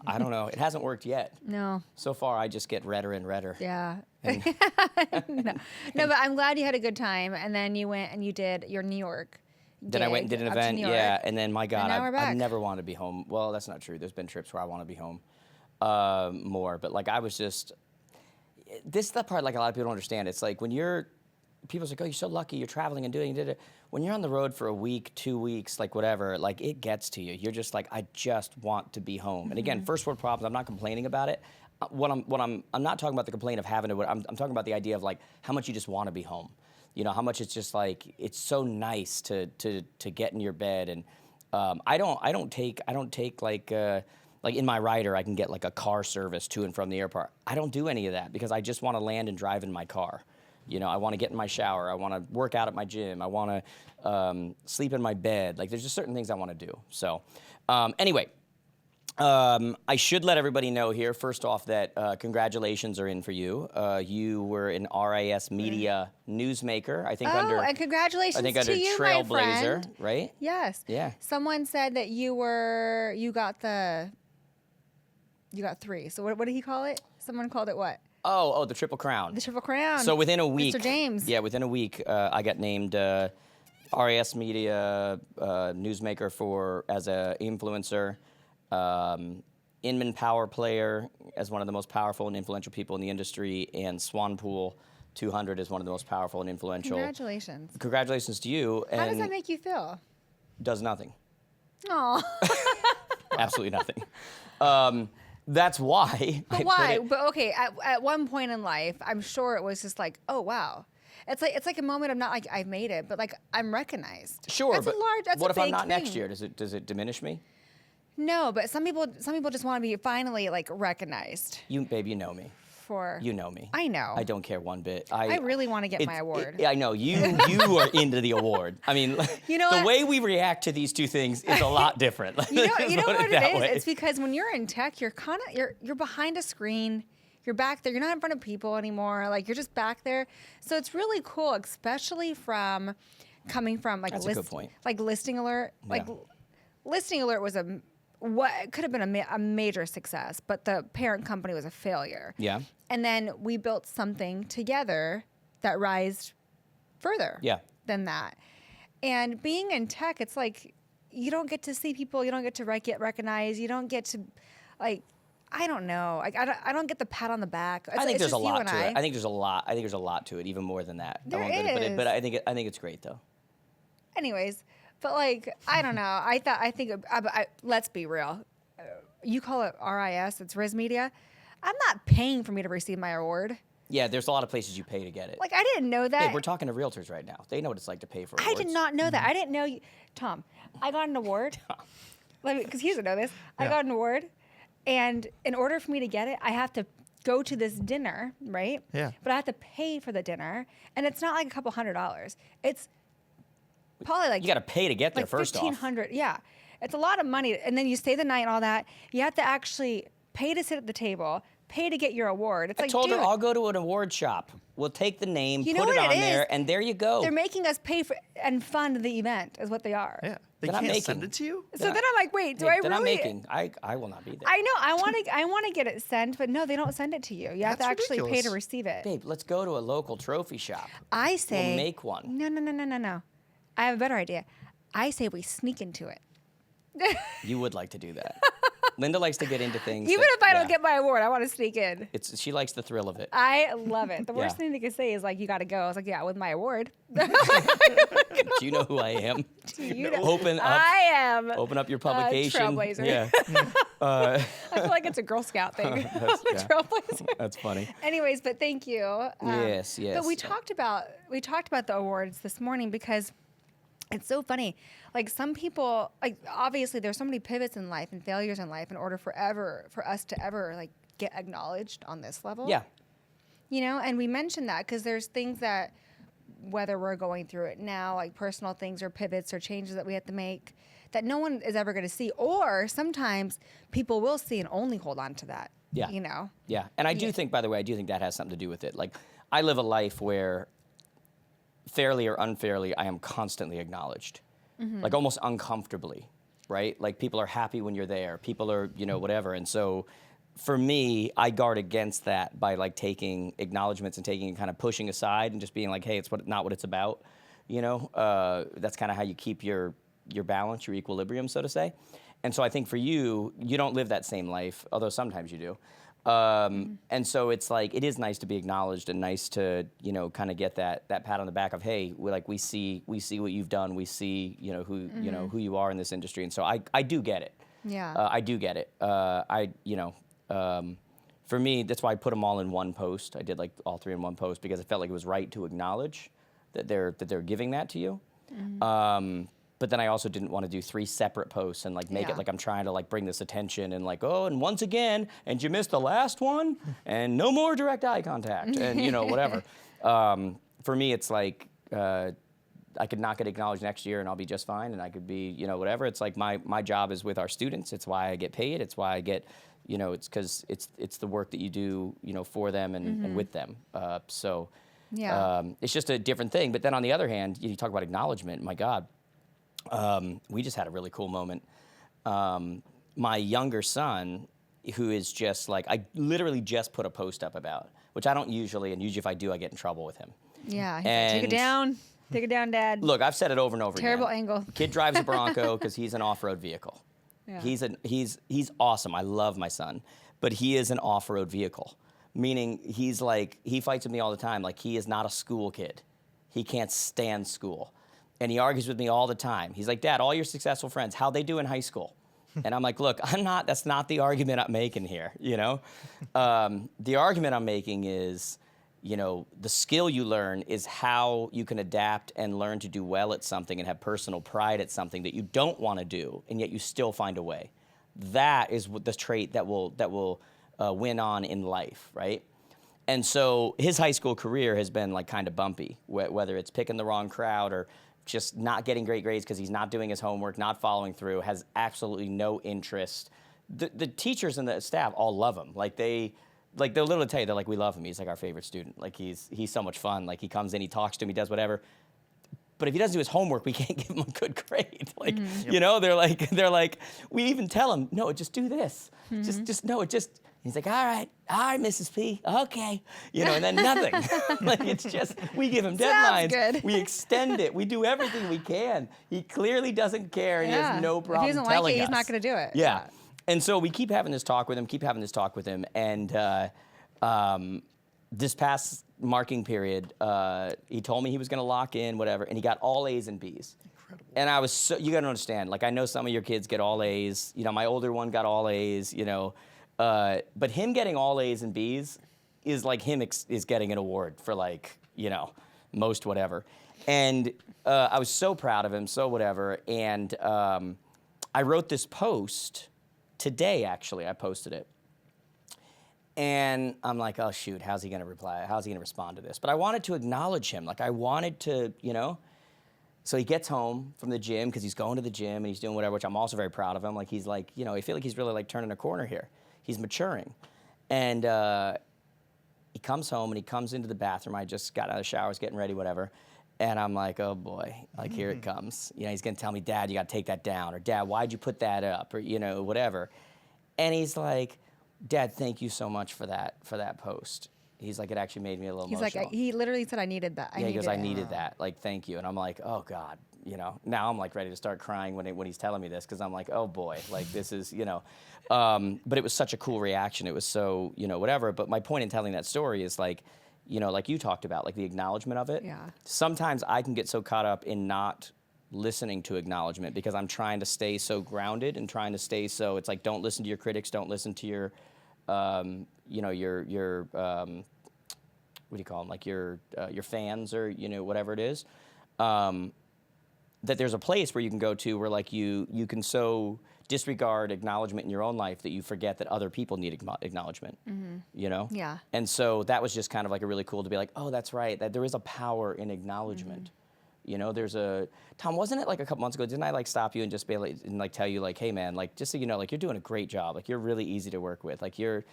S1: I don't know. It hasn't worked yet.
S3: No.
S1: So far, I just get redder and redder.
S3: Yeah.
S1: And-
S3: No, but I'm glad you had a good time, and then you went and you did your New York.
S1: Then I went and did an
S3: gig up to
S1: event,
S3: New York.
S1: yeah, and then my God,
S3: now we're
S1: I've
S3: back.
S1: never wanted to be home. Well, that's not true. There's been trips where I want to be home more, but like I was just. This is the part like a lot of people don't understand. It's like when people's like, oh, you're so lucky, you're traveling and doing it. When you're on the road for a week, 2 weeks, like whatever, like it gets to you. You're just like, I just want to be home. And again, first world problems. I'm not complaining about it. I'm not talking about the complaint of having to. I'm talking about the idea of like how much you just want to be home. How much it's just like it's so nice to get in your bed. And I don't take like in my rider, I can get like a car service to and from the airport. I don't do any of that because I just want to land and drive in my car. I want to get in my shower. I want to work out at my gym. I want to sleep in my bed. Like there's just certain things I want to do. So anyway, I should let everybody know here, first off, that congratulations are in for you. You were an RIS Media newsmaker, I think
S3: and congratulations
S1: under
S3: to you, my
S1: Trailblazer,
S3: friend.
S1: right?
S3: Yes.
S1: Yeah.
S3: Someone said that you got 3. So what did he call it? Someone called it what?
S1: Oh, the Triple Crown.
S3: The Triple Crown.
S1: So within a week,
S3: Mr. James.
S1: Yeah, within a week, I got named RIS Media newsmaker as a influencer, Inman Power Player as one of the most powerful and influential people in the industry, and Swanpool 200 is one of the most powerful and influential.
S3: Congratulations.
S1: Congratulations to you.
S3: How does
S1: and
S3: that make you feel?
S1: does nothing.
S3: Oh.
S1: Absolutely nothing. That's why.
S3: But why? But okay, at one point in life, I'm sure it was just like, oh wow. It's like a moment of not like I've made it, but like I'm recognized.
S1: Sure,
S3: That's
S1: but
S3: that's
S1: what
S3: a
S1: if I'm
S3: big
S1: not next
S3: thing.
S1: year? Does it diminish me?
S3: No, but some people just want to be finally like recognized
S1: Babe, you know me.
S3: for.
S1: You know me.
S3: I know.
S1: I don't care one bit.
S3: I really want to get my award.
S1: I know you are into the award. I mean,
S3: You know
S1: the
S3: what?
S1: way we react to these two things is a lot different.
S3: You know
S1: Let's put
S3: what it
S1: that
S3: is?
S1: way.
S3: It's because when you're in tech, you're you're behind a screen. You're back there. You're not in front of people anymore. Like you're just back there. So it's really cool, especially coming from like
S1: That's a good point.
S3: like Listing Alert. Like
S1: Yeah.
S3: Listing Alert was what could have been a major success, but the parent company was a failure.
S1: Yeah.
S3: And then we built something together that rised further
S1: Yeah.
S3: than that. And being in tech, it's like you don't get to see people, you don't get to get recognized, you don't get to like I don't know. Like I don't get the pat on the back.
S1: I think there's a
S3: just you
S1: lot
S3: and
S1: to it. I think there's a lot. I think there's a lot to it, even more than that.
S3: There
S1: But
S3: is.
S1: I think it's great though.
S3: Anyways, but like I don't know. Let's be real. You call it RIS, it's Riz Media. I'm not paying for me to receive my award.
S1: Yeah, there's a lot of places you pay to get it.
S3: Like I didn't know that.
S1: Babe, we're talking to realtors right now. They know what it's like to pay for
S3: I
S1: awards.
S3: did not know that. I didn't know you, Tom. I got an award. Because he doesn't know this. I got an award, And in order for me to get it, I have to go to this dinner, right?
S2: Yeah.
S3: But I have to pay for the dinner, and it's not like a couple $100s. It's probably like
S1: You got to pay to get there
S3: like
S1: first off.
S3: $1,500. Yeah, it's a lot of money, and then you stay the night and all that. You have to actually pay to sit at the table, pay to get your award. It's
S1: I
S3: like,
S1: told her
S3: dude,
S1: I'll go to an award shop. We'll take the name,
S3: You know
S1: put it
S3: what
S1: on
S3: it
S1: there,
S3: is?
S1: and there you go.
S3: they're making us pay for and fund the event, is what they are.
S2: Yeah. They
S1: That I'm
S2: can't
S1: making.
S2: send it to you?
S3: So then I'm like, wait, do I
S1: that
S3: really?
S1: I'm making. I will not be there.
S3: I know. I want to get it sent, but no, they don't send it to you. You have to
S2: That's
S3: actually pay
S2: ridiculous.
S3: to receive it.
S1: Babe, let's go to a local trophy shop.
S3: I say
S1: make one.
S3: No. I have a better idea. I say we sneak into it.
S1: You would like to do that. Linda likes to get into things.
S3: Even
S1: that-
S3: if I don't
S1: yeah.
S3: get my award, I want to sneak in.
S1: She likes the thrill of it.
S3: I love it. The worst
S1: Yeah.
S3: thing they could say is like, you got to go. I was like, yeah, with my award.
S1: Do you know who I am?
S3: You know,
S1: Open up.
S3: I am.
S1: Open up your publication.
S3: trailblazer.
S1: Yeah.
S3: I feel like it's a Girl Scout thing.
S1: yeah.
S3: Trailblazer.
S1: That's funny.
S3: Anyways, but thank you.
S1: Yes.
S3: But we talked about the awards this morning because it's so funny. Like some people, like obviously there's so many pivots in life and failures in life in order for us to ever like get acknowledged on this level.
S1: Yeah.
S3: You know, and we mentioned that because there's things that whether we're going through it now, like personal things or pivots or changes that we have to make that no one is ever going to see, or sometimes people will see and only hold on to that.
S1: Yeah.
S3: You know.
S1: Yeah. And I do
S3: Yeah.
S1: think, by the way, that has something to do with it. Like, I live a life where, fairly or unfairly, I am constantly acknowledged, like almost uncomfortably, right? Like people are happy when you're there. People are, whatever. And so for me, I guard against that by like taking acknowledgments and taking kind of pushing aside and just being like, hey, it's not what it's about. That's kind of how you keep your balance, your equilibrium, so to say. And so I think for you, you don't live that same life, although sometimes you do. And so it's like, it is nice to be acknowledged and nice to, kind of get that pat on the back of, hey, we see what you've done. We see, who you are in this industry. And so I do get it.
S3: Yeah.
S1: I do get it. For me, that's why I put them all in one post. I did like all three in one post because I felt like it was right to acknowledge that they're giving that to you. But then I also didn't want to do three separate posts and like make
S3: Yeah.
S1: it like I'm trying to like bring this attention and like, oh, and once again, and you missed the last one, and no more direct eye contact, and whatever. For me, it's like I could not get acknowledged next year and I'll be just fine, and I could be whatever. It's like my job is with our students. It's why I get paid. It's why I get it's because it's the work that you do for them and with them.
S3: Yeah.
S1: It's just a different thing. But then on the other hand, you talk about acknowledgement. My God. We just had a really cool moment. My younger son, who is just like, I literally just put a post up about, which I don't usually, and usually if I do, I get in trouble with him.
S3: Yeah. He's like, take it down. Take it down, Dad.
S1: Look, I've said it over and over
S3: Terrible
S1: again.
S3: angle.
S1: Kid drives a Bronco because he's an off-road vehicle.
S3: Yeah.
S1: He's awesome. I love my son, but he is an off-road vehicle, meaning he's like, he fights with me all the time. Like, he is not a school kid. He can't stand school. And he argues with me all the time. He's like, Dad, all your successful friends, how'd they do in high school? And I'm like, look, that's not the argument I'm making here, The argument I'm making is, the skill you learn is how you can adapt and learn to do well at something and have personal pride at something that you don't want to do, and yet you still find a way. That is the trait that will win on in life, right? And so his high school career has been like kind of bumpy, whether it's picking the wrong crowd or just not getting great grades because he's not doing his homework, not following through, has absolutely no interest. The teachers and the staff all love him. They'll literally tell you, they're like, we love him. He's like our favorite student. Like he's so much fun. Like he comes in, he talks to him, he does whatever. But if he doesn't do his homework, we can't give him a good grade. They're like, we even tell him, no, just do this. Just. He's like, all right, Mrs. P, okay. And then nothing. It's just, we give him deadlines.
S3: Good.
S1: We extend it. We do everything we can. He clearly doesn't care, and he has no problem
S3: If he doesn't
S1: telling
S3: like it,
S1: us.
S3: he's not going to do it.
S1: Yeah. And so we keep having this talk with him, and this past marking period, he told me he was going to lock in, whatever, and he got all A's and B's. Incredible. And I was you got to understand, I know some of your kids get all A's. My older one got all A's, but him getting all A's and B's is like him is getting an award for most whatever. And I was so proud of him, so whatever. And I wrote this post today, actually, I posted it. And I'm like, oh, shoot, how's he going to reply? How's he going to respond to this? But I wanted to acknowledge him. Like, I wanted to, So he gets home from the gym because he's going to the gym and he's doing whatever, which I'm also very proud of him. Like, he's like, I feel like he's really, like, turning a corner here. He's maturing. And he comes home and he comes into the bathroom. I just got out of the shower, was getting ready, whatever. And I'm like, oh, boy, like, here it comes. He's going to tell me, Dad, you got to take that down. Or, Dad, why'd you put that up? Or, whatever. And he's like, Dad, thank you so much for that post. He's like, it actually made me a little emotional.
S3: Like, he literally said, I needed that.
S1: He goes, I needed that. Like, thank you. And I'm like, oh, God. Now I'm like ready to start crying when he's telling me this because I'm like, oh, boy, like this is, But it was such a cool reaction. It was so, whatever. But my point in telling that story is like, like you talked about, like the acknowledgement of it.
S3: Yeah.
S1: Sometimes I can get so caught up in not listening to acknowledgement because I'm trying to stay so grounded and trying to stay so, it's like, don't listen to your critics, don't listen to your, your what do you call them? Like your fans or, whatever it is. That there's a place where you can go to where like you can so disregard acknowledgement in your own life that you forget that other people need acknowledgement,
S3: Yeah.
S1: And so that was just kind of like a really cool to be like, oh, that's right, that there is a power in acknowledgement. There's Tom, wasn't it like a couple months ago, didn't I like stop you and just be like, and like tell you like, hey man, like just so you know, like you're doing a great job, like you're really easy to work with, like you're,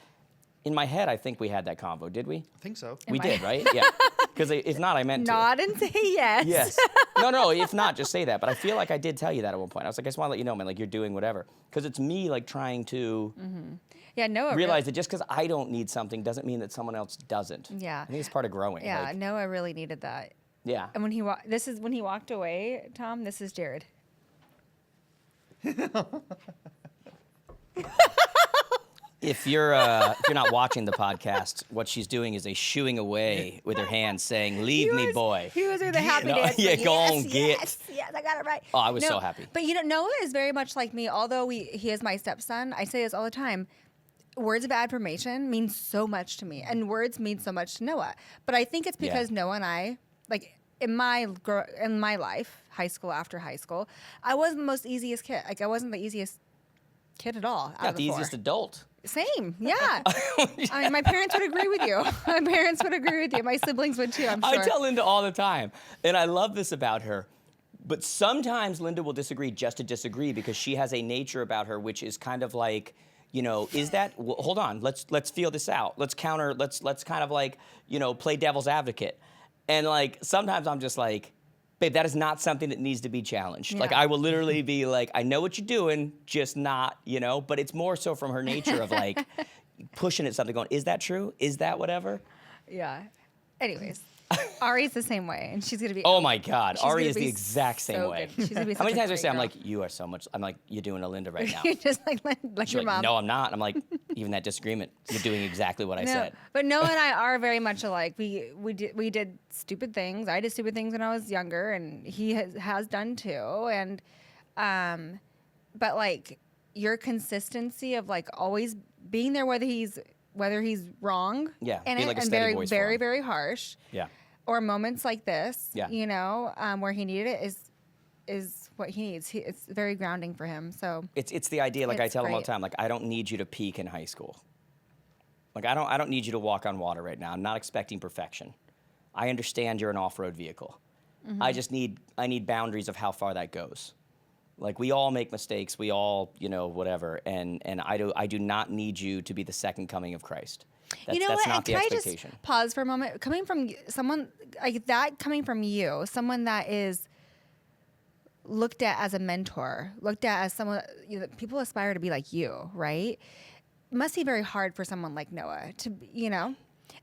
S1: in my head, I think we had that convo, did we?
S2: I think so.
S1: We did, right? Yeah. Because if not, I meant to.
S3: Nod and say yes.
S1: Yes. No, if not, just say that. But I feel like I did tell you that at one point. I was like, I just want to let you know, man, like you're doing whatever. Because it's me like trying to
S3: Yeah, Noah
S1: realize that just because I don't need something doesn't mean that someone else doesn't.
S3: Yeah.
S1: I think it's part of growing.
S3: Yeah,
S1: like,
S3: Noah really needed that.
S1: Yeah.
S3: And when he when he walked away, Tom, this is Jared.
S1: If you're not watching the podcast, what she's doing is a shooing away with her hands, saying, "Leave me, boy."
S3: He was doing the happy dance.
S1: Yeah,
S3: like,
S1: go
S3: yes,
S1: on, get.
S3: Yes, I got it right.
S1: Oh, I was so happy.
S3: But Noah is very much like me. Although he is my stepson, I say this all the time. Words of affirmation mean so much to me, and words mean so much to Noah. But I think it's because Noah and I, like in my life, high school after high school, I wasn't the most easiest kid. Like I wasn't the easiest kid at all.
S1: Not the easiest adult.
S3: Same, yeah. I mean, my parents would agree with you. My parents would agree with you. My siblings would too, I'm sure.
S1: I tell Linda all the time, and I love this about her. But sometimes Linda will disagree just to disagree because she has a nature about her which is kind of like, is that? Well, hold on, let's feel this out. Let's counter. Let's kind of like, play devil's advocate. And like sometimes I'm just like, babe, that is not something that needs to be challenged.
S3: Yeah.
S1: Like I will literally be like, I know what you're doing, just not, but it's more so from her nature of like pushing at something going, is that true? Is that whatever?
S3: Yeah. Anyways, Ari's the same way, and she's gonna be.
S1: Oh my God, Ari
S3: gonna
S1: is the
S3: be
S1: exact same
S3: so
S1: way.
S3: good. She's gonna be
S1: How many
S3: such a
S1: times I
S3: great
S1: say, I'm
S3: girl.
S1: like, you are so much, I'm like, you're doing a Linda right now.
S3: You're just like
S1: She's
S3: your
S1: like,
S3: mom.
S1: no, I'm not. I'm like, even that disagreement, you're doing exactly what I said.
S3: But Noah and I are very much alike. We did stupid things. I did stupid things when I was younger, and he has done too. And but like your consistency of like always being there, whether he's wrong,
S1: Yeah,
S3: and,
S1: be like a
S3: and
S1: steady
S3: very
S1: voice for
S3: very
S1: him.
S3: very harsh,
S1: Yeah.
S3: or moments like this,
S1: Yeah.
S3: where he needed it is what he needs. It's very grounding for him. So
S1: It's the idea, like I
S3: It's
S1: tell him all
S3: great.
S1: the time, like I don't need you to peak in high school. Like I don't need you to walk on water right now. I'm not expecting perfection. I understand you're an off-road vehicle.
S3: Mm-hmm.
S1: I need boundaries of how far that goes. Like we all make mistakes, we all, whatever. And I do not need you to be the second coming of Christ. That's
S3: what?
S1: not
S3: And
S1: the
S3: can
S1: expectation.
S3: I just pause for a moment? Coming from someone like that, coming from you, someone that is looked at as a mentor, looked at as someone people aspire to be like you, right? Must be very hard for someone like Noah to,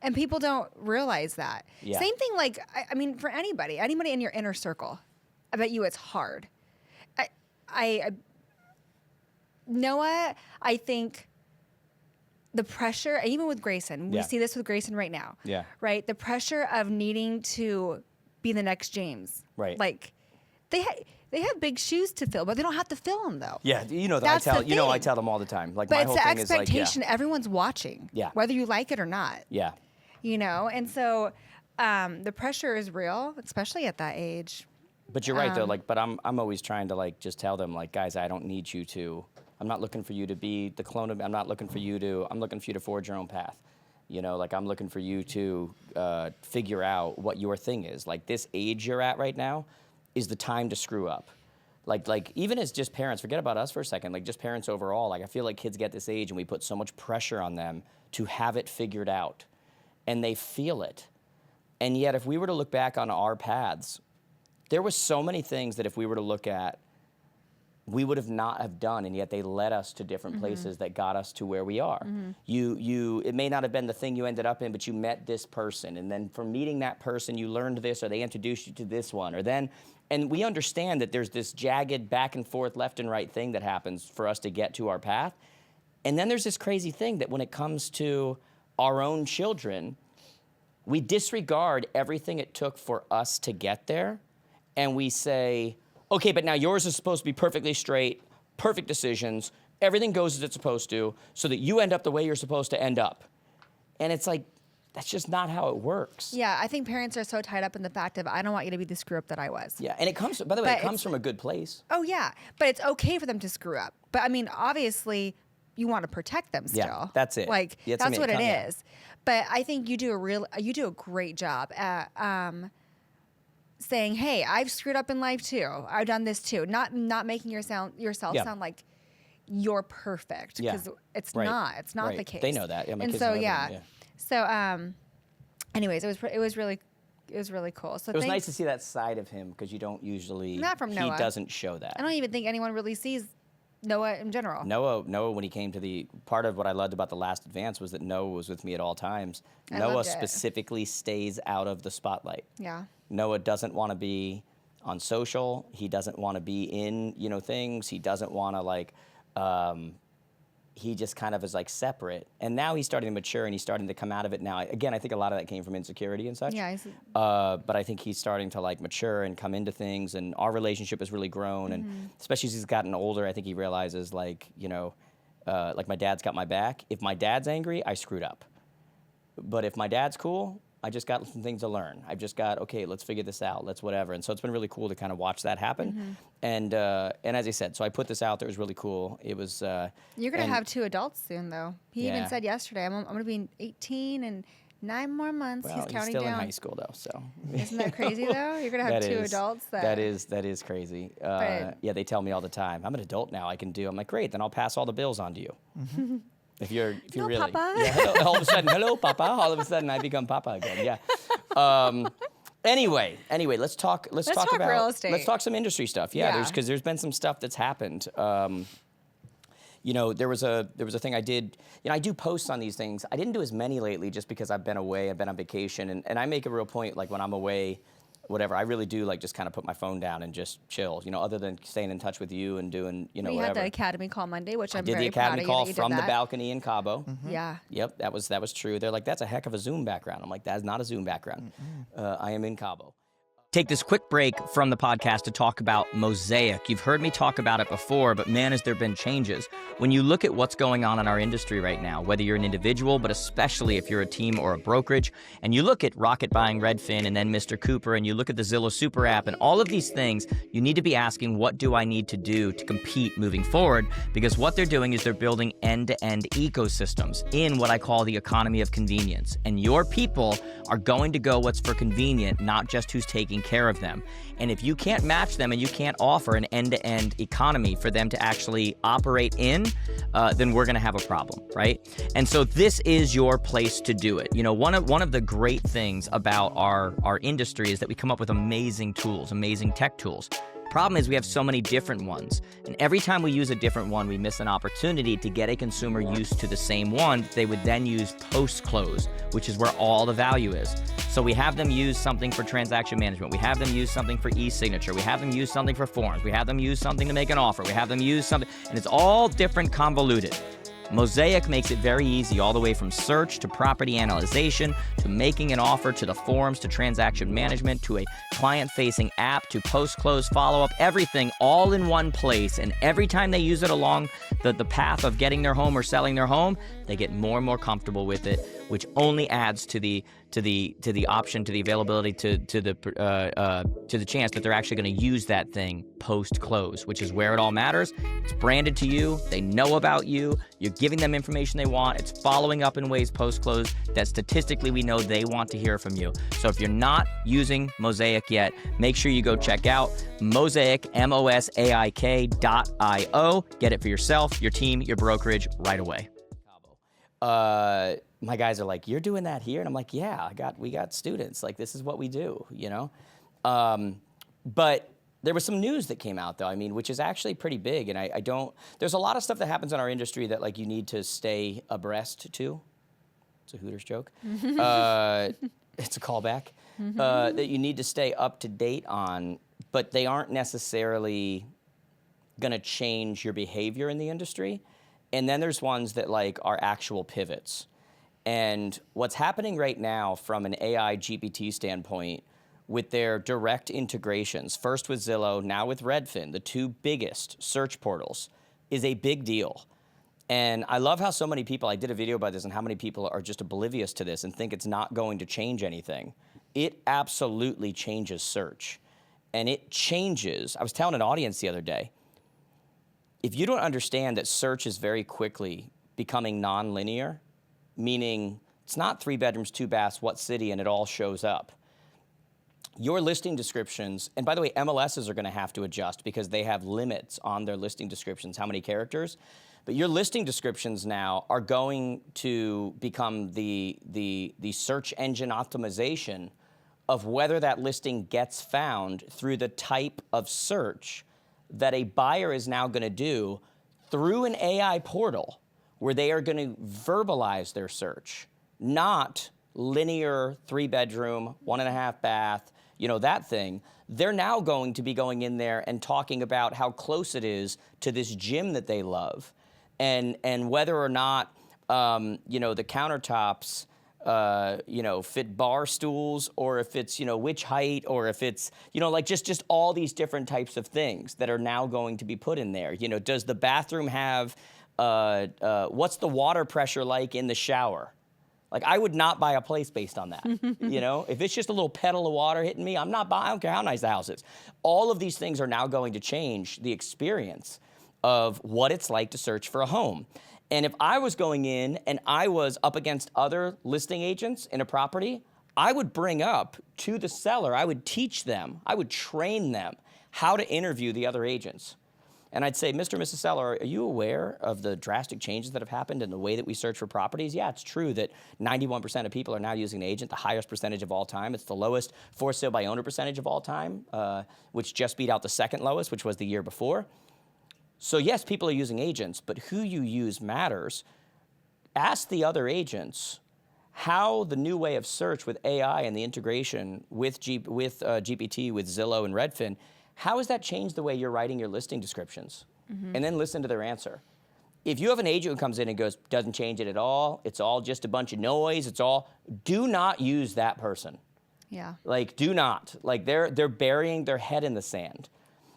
S3: and people don't realize that.
S1: Yeah.
S3: Same thing, like I mean, for anybody in your inner circle, I bet you it's hard. Noah, I think the pressure, even with Grayson, we
S1: Yeah.
S3: see this with Grayson right now.
S1: Yeah.
S3: Right? The pressure of needing to be the next James.
S1: Right.
S3: Like, they have big shoes to fill, but they don't have to fill them, though.
S1: Yeah, that
S3: That's
S1: I
S3: the
S1: I
S3: thing.
S1: tell them all the time. Like
S3: But
S1: my
S3: it's
S1: whole
S3: the
S1: thing is like,
S3: expectation. Everyone's watching.
S1: Yeah.
S3: Whether you like it or not.
S1: yeah.
S3: And so the pressure is real, especially at that age.
S1: But you're right though, like, but I'm always trying to like just tell them like, guys, I don't need you to. I'm not looking for you to be the clone of me. I'm looking for you to forge your own path. Like I'm looking for you to figure out what your thing is. Like this age you're at right now is the time to screw up. Like even as just parents, forget about us for a second, like just parents overall, like I feel like kids get this age and we put so much pressure on them to have it figured out. And they feel it. And yet if we were to look back on our paths, there were so many things that if we were to look at, we would have not have done, and yet they led us to different places that got us to where we are. It may not have been the thing you ended up in, but you met this person, and then from meeting that person, you learned this, or they introduced you to this one, and we understand that there's this jagged back and forth, left and right thing that happens for us to get to our path. And then there's this crazy thing that when it comes to our own children, we disregard everything it took for us to get there, and we say, okay, but now yours is supposed to be perfectly straight, perfect decisions, everything goes as it's supposed to, so that you end up the way you're supposed to end up. And it's like, that's just not how it works.
S3: Yeah, I think parents are so tied up in the fact of, I don't want you to be the screw up that I was.
S1: Yeah, and it comes, by the way, it comes from a good place.
S3: Oh, yeah, but it's okay for them to screw up. But I mean, obviously, you want to protect them still.
S1: Yeah, that's it.
S3: Like,
S1: Yeah,
S3: that's what it is. But I think you do a great job at saying, hey, I've screwed up in life too. I've done this too. Not making yourself sound like you're perfect, because it's not. It's not the case.
S1: They know that. Yeah, my
S3: and
S1: kids
S3: so
S1: know
S3: yeah.
S1: that,
S3: So anyways, it was really cool. So
S1: it was nice to see that side of him, because you don't usually.
S3: Not from Noah.
S1: He doesn't show that.
S3: I don't even think anyone really sees Noah in general.
S1: Noah, when he came to part of what I loved about the last advance was that Noah was with me at all times. Noah specifically stays out of the spotlight.
S3: Yeah.
S1: Noah doesn't want to be on social. He doesn't want to be in, things. He doesn't want to he just kind of is like separate. And now he's starting to mature and he's starting to come out of it now. Again, I think a lot of that came from insecurity and such.
S3: Yeah.
S1: But I think he's starting to like mature and come into things, and our relationship has really grown. And especially as he's gotten older, I think he realizes like my dad's got my back. If my dad's angry, I screwed up. But if my dad's cool, I just got some things to learn. I've just got, okay, let's figure this out. Let's whatever. And so it's been really cool to kind of watch that happen. And as I said, so I put this out there. It was really cool. It was.
S3: You're going to have 2 adults soon, though. He even said yesterday, I'm going to be 18 in 9 more months.
S1: Well,
S3: he's counting
S1: still
S3: down.
S1: in high school, though. So
S3: Isn't that crazy, though? You're going to have 2 adults.
S1: That is crazy. Yeah, they tell me all the time, I'm an adult now. I can do. I'm like, great. Then I'll pass all the bills on to you. If you're
S3: no,
S1: really,
S3: Papa.
S1: yeah, hello, all of a sudden, hello, Papa. All of a sudden, I become Papa again. Yeah. Anyway, let's talk about
S3: real estate.
S1: Let's talk some industry stuff. Yeah, because there's been some stuff that's happened. There was a thing I did. I do posts on these things. I didn't do as many lately, just because I've been away. I've been on vacation, and I make a real point, like when I'm away, whatever, I really do like just kind of put my phone down and just chill, other than staying in touch with you and doing,
S3: We
S1: whatever.
S3: had the Academy call Monday, which I'm
S1: did
S3: very
S1: the Academy
S3: proud
S1: call
S3: of you
S1: from the
S3: that.
S1: balcony in Cabo.
S3: Yeah.
S1: Yep, that was true. They're like, that's a heck of a Zoom background. I'm like, that is not a Zoom background. I am in Cabo. Take this quick break from the podcast to talk about Mosaik. You've heard me talk about it before, but man, has there been changes. When you look at what's going on in our industry right now, whether you're an individual, but especially if you're a team or a brokerage, and you look at Rocket buying Redfin and then Mr. Cooper, and you look at the Zillow Super app and all of these things, you need to be asking, what do I need to do to compete moving forward? Because what they're doing is they're building end-to-end ecosystems in what I call the economy of convenience. And your people are going to go what's for convenient, not just who's taking care of them. And if you can't match them and you can't offer an end-to-end economy for them to actually operate in, then we're going to have a problem, right? And so this is your place to do it. One of the great things about our industry is that we come up with amazing tools, amazing tech tools. Problem is we have so many different ones, and every time we use a different one, we miss an opportunity to get a consumer used to the same one that they would then use post-close, which is where all the value is. So we have them use something for transaction management. We have them use something for e-signature. We have them use something for forms. We have them use something to make an offer. We have them use something, and it's all different, convoluted. Mosaik makes it very easy, all the way from search to property analyzation to making an offer to the forms to transaction management to a client-facing app to post-close follow-up, everything all in one place. And every time they use it along the path of getting their home or selling their home, they get more and more comfortable with it. which only adds to the option, to the availability, to the chance that they're actually going to use that thing post close, which is where it all matters. It's branded to you. They know about you. You're giving them information they want. It's following up in ways post close that statistically we know they want to hear from you. So if you're not using Mosaik yet, make sure you go check out Mosaik, mosaik.io. Get it for yourself, your team, your brokerage right away. Cabo. My guys are like, you're doing that here? And I'm like, yeah, we got students. Like, this is what we do, you know? But there was some news that came out, though, I mean, which is actually pretty big. And I don't, there's a lot of stuff that happens in our industry that, like, you need to stay abreast to. It's a Hooters joke. It's a callback. That you need to stay up to date on, but they aren't necessarily gonna change your behavior in the industry. And then there's ones that, like, are actual pivots. And what's happening right now from an AI GPT standpoint with their direct integrations, first with Zillow, now with Redfin, the two biggest search portals, is a big deal. And I love how so many people, I did a video about this, and how many people are just oblivious to this and think it's not going to change anything. It absolutely changes search. And it changes, I was telling an audience the other day, if you don't understand that search is very quickly becoming non-linear, meaning it's not 3 bedrooms, 2 baths, what city, and it all shows up. Your listing descriptions, and by the way, MLSs are gonna have to adjust because they have limits on their listing descriptions, how many characters. But your listing descriptions now are going to become the search engine optimization of whether that listing gets found through the type of search that a buyer is now gonna do through an AI portal where they are gonna verbalize their search, not linear 3 bedroom, 1.5 bath, you know, that thing. They're now going to be going in there and talking about how close it is to this gym that they love. And whether or not, you know, the countertops, you know, fit bar stools, or if it's, you know, which height, or if it's, you know, like just all these different types of things that are now going to be put in there. You know, does the bathroom have, what's the water pressure like in the shower? Like, I would not buy a place based on that. You know, if it's just a little pedal of water hitting me, I'm not buying, I don't care how nice the house is. All of these things are now going to change the experience of what it's like to search for a home. And if I was going in and I was up against other listing agents in a property, I would bring up to the seller, I would teach them, I would train them how to interview the other agents. And I'd say, Mr. and Mrs. Seller, are you aware of the drastic changes that have happened in the way that we search for properties? Yeah, it's true that 91% of people are now using an agent, the highest percentage of all time. It's the lowest for sale by owner percentage of all time, which just beat out the second lowest, which was the year before. So yes, people are using agents, but who you use matters. Ask the other agents how the new way of search with AI and the integration with GPT, with Zillow and Redfin, how has that changed the way you're writing your listing descriptions? And then listen to their answer. If you have an agent who comes in and goes, doesn't change it at all, it's all just a bunch of noise, do not use that person.
S3: Yeah.
S1: Like, do not. Like, they're burying their head in the sand.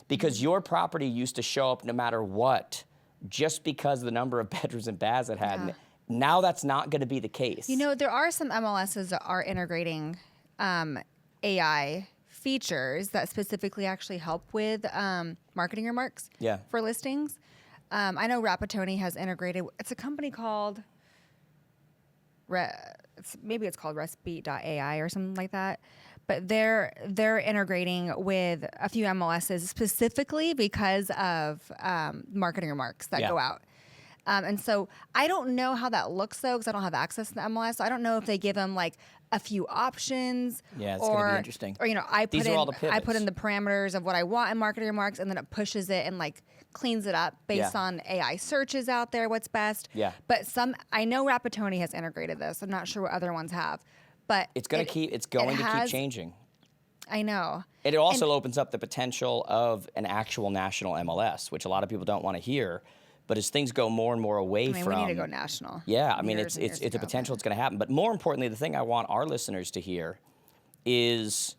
S1: Because your property used to show up no matter what, just because of the number of bedrooms and baths it had. Yeah. Now that's not going to be the case. You
S3: know, there are some MLSs that are integrating AI features that specifically actually help with marketing remarks for listings. I know Rapatoni has integrated. It's a company called, maybe it's called Restbeat.ai or something like that. But they're integrating with a few MLSs specifically because of marketing remarks that go out. And so I don't know how that looks, though, because I don't have access to the MLS. So I don't know if they give them like a few options.
S1: Yeah, it's going to be interesting.
S3: Or, you know, I put in the parameters of what I want in marketing remarks, and then it pushes it and like cleans it up based on AI searches out there, what's best.
S1: Yeah.
S3: But I know Rapatoni has integrated this. I'm not sure what other ones have. But
S1: it's going to keep changing.
S3: I know.
S1: It also opens up the potential of an actual national MLS, which a lot of people don't want to hear. But as things go more and more away from,
S3: we need to go national.
S1: Yeah, I mean, it's a potential that's going to happen. But more importantly, the thing I want our listeners to hear is,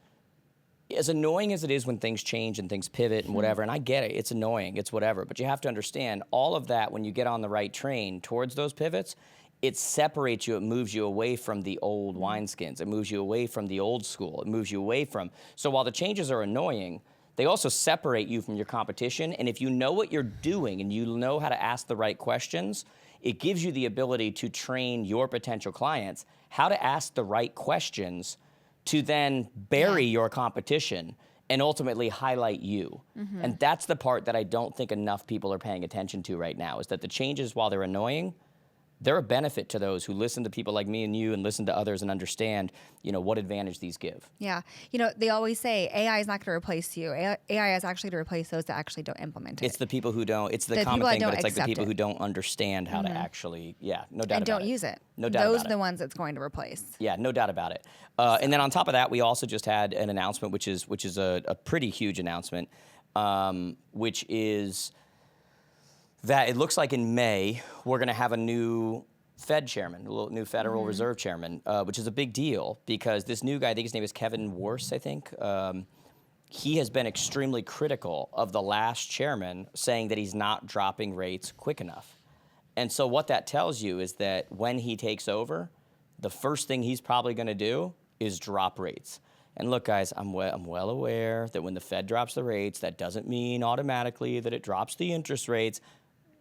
S1: as annoying as it is when things change and things pivot and whatever, and I get it, it's annoying, it's whatever. But you have to understand all of that when you get on the right train towards those pivots. it separates you, it moves you away from the old wineskins, it moves you away from the old school, it moves you away from, so while the changes are annoying, they also separate you from your competition, and if you know what you're doing and you know how to ask the right questions, it gives you the ability to train your potential clients how to ask the right questions to then bury your competition and ultimately highlight you. And that's the part that I don't think enough people are paying attention to right now, is that the changes, while they're annoying, they're a benefit to those who listen to people like me and you and listen to others and understand, what advantage these give.
S3: Yeah. They always say AI is not going to replace you. AI is actually to replace those that actually don't implement it.
S1: It's the people who don't, it's the
S3: The
S1: common
S3: people that
S1: thing, but
S3: don't
S1: it's like the
S3: accept
S1: people
S3: it.
S1: who don't understand how to actually, no doubt
S3: and
S1: about
S3: don't
S1: it.
S3: use it.
S1: No doubt
S3: Those
S1: about
S3: are the
S1: it.
S3: ones it's going to replace.
S1: Yeah, no doubt about it. And then on top of that, we also just had an announcement, which is a pretty huge announcement, which is that it looks like in May, we're going to have a new Fed chairman, a new Federal Reserve chairman, which is a big deal because this new guy, I think his name is Kevin Warsh, I think. He has been extremely critical of the last chairman, saying that he's not dropping rates quick enough. And so what that tells you is that when he takes over, the first thing he's probably going to do is drop rates. And look, guys, I'm well aware that when the Fed drops the rates, that doesn't mean automatically that it drops the interest rates,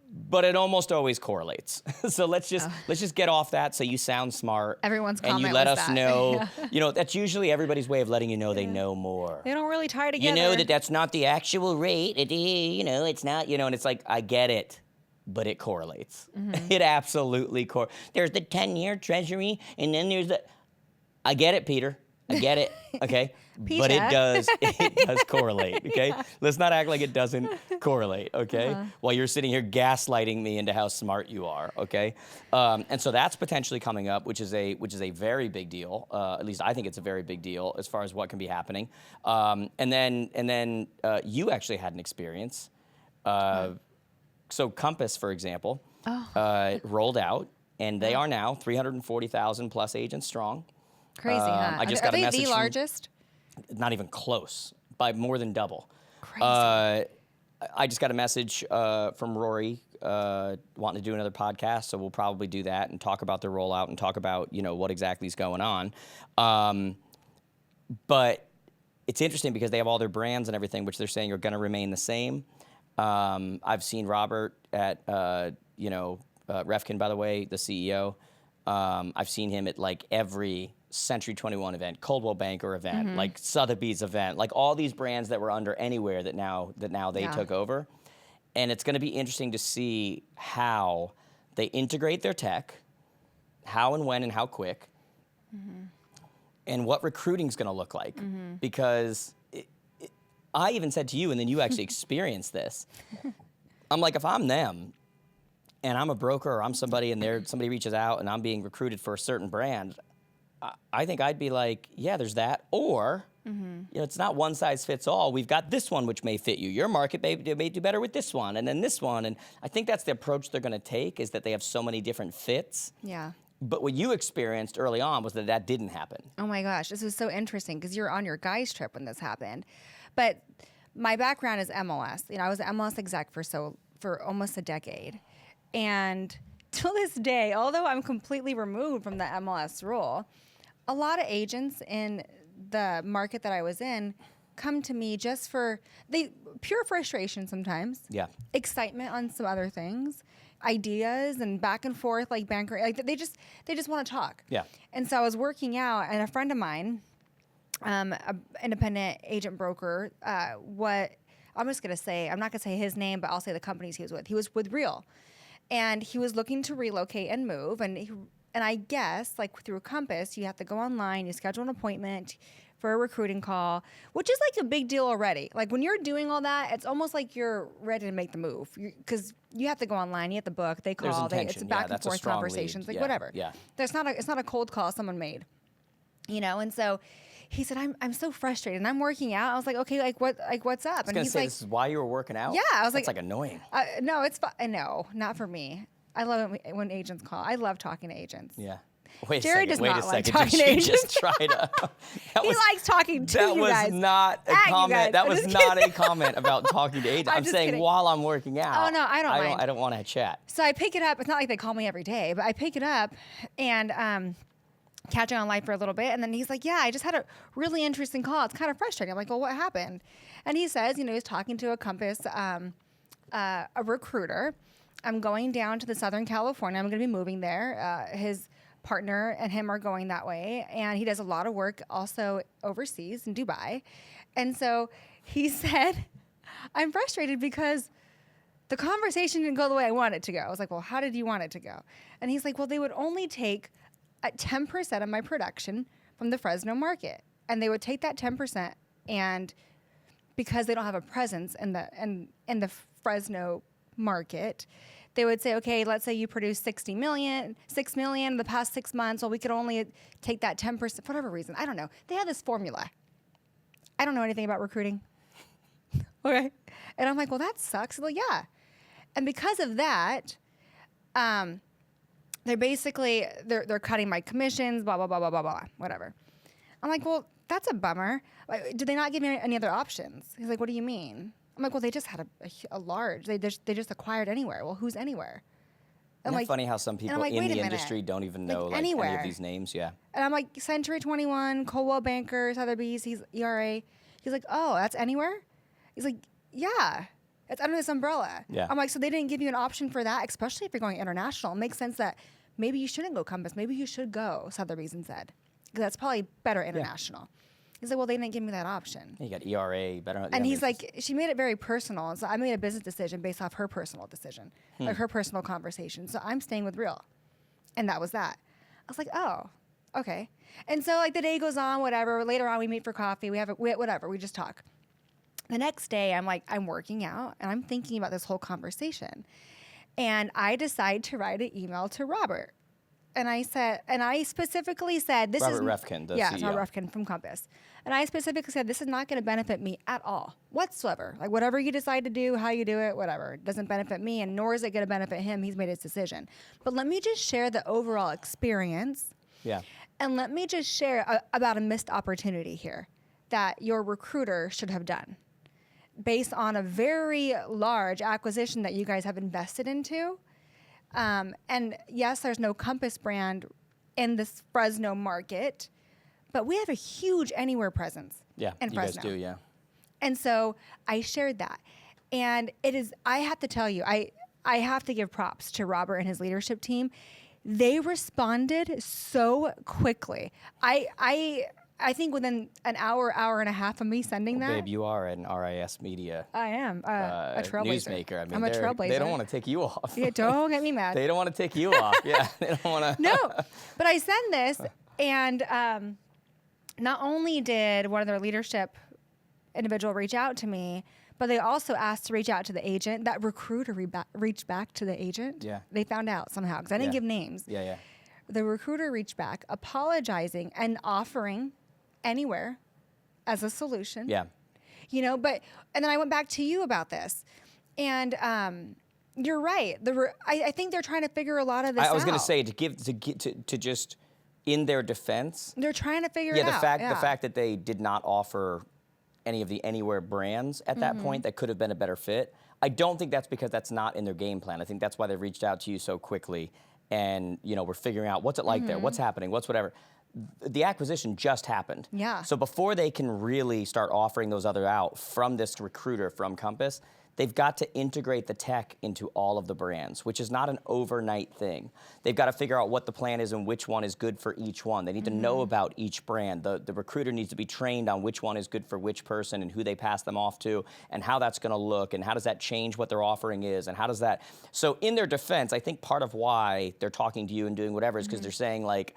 S1: but it almost always correlates. So let's just get off that so you sound smart.
S3: Everyone's
S1: and you
S3: comment
S1: let
S3: was
S1: us
S3: that.
S1: know.
S3: Yeah.
S1: That's usually everybody's way of letting you know they know more.
S3: They don't really tie
S1: You
S3: together.
S1: know that's not the actual rate. It's not, and it's like, I get it, but it correlates. It absolutely correlates. There's the 10-year treasury, and then there's I get it, Peter. I get it, okay? But it does correlate, okay? Let's not act like it doesn't correlate, okay? While you're sitting here gaslighting me into how smart you are, okay? And so that's potentially coming up, which is a very big deal. At least I think it's a very big deal as far as what can be happening. And then you actually had an experience. So Compass, for example, rolled out, and they are now 340,000 plus agents strong.
S3: Crazy, huh?
S1: I just
S3: Are
S1: got a
S3: they
S1: message
S3: the
S1: from-
S3: largest?
S1: Not even close, by more than double.
S3: Crazy.
S1: I just got a message from Rory wanting to do another podcast, so we'll probably do that and talk about the rollout and talk about what exactly is going on. But it's interesting because they have all their brands and everything, which they're saying are going to remain the same. I've seen Robert at Refkin, by the way, the CEO. I've seen him at like every Century 21 event, Coldwell Banker event, like Sotheby's event, like all these brands that were under Anywhere that now they took over. And it's going to be interesting to see how they integrate their tech, how and when and how quick, and what recruiting is going to look like. Because I even said to you, and then you actually experienced this, I'm like, if I'm them, and I'm a broker or I'm somebody and somebody reaches out and I'm being recruited for a certain brand, I think I'd be like, yeah, there's that. Or, it's not one size fits all. We've got this one which may fit you. Your market may do better with this one and then this one. And I think that's the approach they're going to take, is that they have so many different fits.
S3: Yeah.
S1: But what you experienced early on was that didn't happen.
S3: Oh my gosh, this was so interesting because you were on your guys' trip when this happened. But my background is MLS. I was an MLS exec for almost a decade. And till this day, although I'm completely removed from the MLS role, a lot of agents in the market that I was in come to me just for pure frustration sometimes.
S1: Yeah.
S3: Excitement on some other things, ideas and back and forth, like banker, like they just want to talk.
S1: Yeah.
S3: And so I was working out, and a friend of mine, a independent agent broker, I'm just gonna say, I'm not gonna say his name, but I'll say the companies he was with. He was with Real. And he was looking to relocate and move. And I guess, like through Compass, you have to go online, you schedule an appointment for a recruiting call, which is like a big deal already. Like when you're doing all that, it's almost like you're ready to make the move. Because you have to go online, you have to book, they call, it's back and forth conversations, like whatever.
S1: Yeah.
S3: It's not a cold call someone made. And so he said, I'm so frustrated and I'm working out. I was like, okay, what's up?
S1: I was
S3: and
S1: going to
S3: he's
S1: say,
S3: like,
S1: this is why you were working out?
S3: Yeah, I was
S1: That's
S3: like,
S1: annoying.
S3: No, it's fine. No, not for me. I love it when agents call. I love talking to agents.
S1: Yeah. Wait a
S3: Jared
S1: second.
S3: does
S1: Wait
S3: not
S1: a
S3: like
S1: second.
S3: talking
S1: Did
S3: to
S1: you just
S3: agents.
S1: try to?
S3: He likes talking to
S1: that
S3: you
S1: was
S3: guys.
S1: not a
S3: At you
S1: comment.
S3: guys.
S1: That
S3: I'm
S1: was
S3: just
S1: not a comment about talking to agents.
S3: I'm
S1: I'm
S3: just
S1: saying
S3: kidding.
S1: while I'm working out.
S3: Oh, no, I don't mind.
S1: I don't want to chat.
S3: So I pick it up. It's not like they call me every day, but I pick it up and catching on live for a little bit. And then he's like, yeah, I just had a really interesting call. It's kind of frustrating. I'm like, well, what happened? And he says, he's talking to a Compass, a recruiter. I'm going down to the Southern California. I'm going to be moving there. His partner and him are going that way. And he does a lot of work also overseas in Dubai. And so he said, I'm frustrated because the conversation didn't go the way I wanted it to go. I was like, well, how did you want it to go? And he's like, well, they would only take 10% of my production from the Fresno market. And they would take that 10% and because they don't have a presence in the Fresno market, they would say, okay, let's say you produce 6 million in the past 6 months. Well, we could only take that 10% for whatever reason. I don't know. They have this formula. I don't know anything about recruiting. Okay. And I'm like, well, that sucks. Well, yeah. And because of that, they're basically, they're cutting my commissions, blah, blah, blah, blah, blah, blah, whatever. I'm like, well, that's a bummer. Like, did they not give me any other options? He's like, what do you mean? I'm like, well, they just had a large, they just acquired Anywhere. Well, who's Anywhere?
S1: Isn't it funny how some people
S3: like,
S1: in
S3: wait a
S1: the
S3: minute.
S1: industry don't even know any
S3: Anywhere.
S1: of these names? Yeah.
S3: And I'm like, Century 21, Coldwell Banker, Sotheby's, he's ERA. He's like, oh, that's Anywhere? He's like, yeah, it's under this umbrella.
S1: Yeah.
S3: I'm like, so they didn't give you an option for that, especially if you're going international. It makes sense that maybe you shouldn't go Compass. Maybe you should go Sotheby's instead. Because that's probably better international. He's like, well, they didn't give me that option.
S1: You got ERA, better.
S3: And he's like, she made it very personal. And so I made a business decision based off her personal decision, like her personal conversation. So I'm staying with Real. And that was that. I was like, oh, okay. And so like the day goes on, whatever. Later on, we meet for coffee. Whatever. We just talk. The next day, I'm working out and I'm thinking about this whole conversation. And I decide to write an email to Robert. And I specifically said, this
S1: Robert
S3: is
S1: Refkin, the
S3: yeah,
S1: CEO.
S3: it's Robert Refkin from Compass. And I specifically said, this is not going to benefit me at all, whatsoever. Like whatever you decide to do, how you do it, whatever, it doesn't benefit me, and nor is it going to benefit him. He's made his decision. But let me just share the overall experience.
S1: Yeah.
S3: And let me just share about a missed opportunity here that your recruiter should have done based on a very large acquisition that you guys have invested into. And yes, there's no Compass brand in this Fresno market, but we have a huge Anywhere presence
S1: Yeah.
S3: in
S1: You
S3: Fresno.
S1: guys do, yeah.
S3: And so I shared that. And I have to tell you, I have to give props to Robert and his leadership team. They responded so quickly. I think within an hour and a half of me sending that.
S1: Babe, you are an RIS Media
S3: I am a trailblazer.
S1: newsmaker. I mean,
S3: I'm a trailblazer.
S1: they don't want to take you off.
S3: Yeah, don't get me mad.
S1: They don't want to take you off. Yeah, they don't want to.
S3: No, but I send this, and not only did one of their leadership individual reach out to me, but they also asked to reach out to the agent. That recruiter reached back to the agent.
S1: Yeah.
S3: They found out somehow because I didn't
S1: Yeah.
S3: give names.
S1: Yeah, yeah.
S3: The recruiter reached back, apologizing and offering Anywhere as a solution.
S1: Yeah.
S3: And then I went back to you about this, and you're right. I think they're trying to figure a lot of this out.
S1: I was going to say to just in their defense.
S3: They're trying to figure it out.
S1: The fact that they did not offer any of the Anywhere brands at that point that could have been a better fit. I don't think that's because that's not in their game plan. I think that's why they reached out to you so quickly, and we're figuring out what's it like there, what's happening, what's whatever. The acquisition just happened.
S3: Yeah.
S1: So before they can really start offering those other out from this recruiter from Compass, they've got to integrate the tech into all of the brands, which is not an overnight thing. They've got to figure out what the plan is and which one is good for each one. They need to know about each brand. The recruiter needs to be trained on which one is good for which person and who they pass them off to and how that's going to look and how does that change what their offering is and how does that... So in their defense, I think part of why they're talking to you and doing whatever is because they're saying like,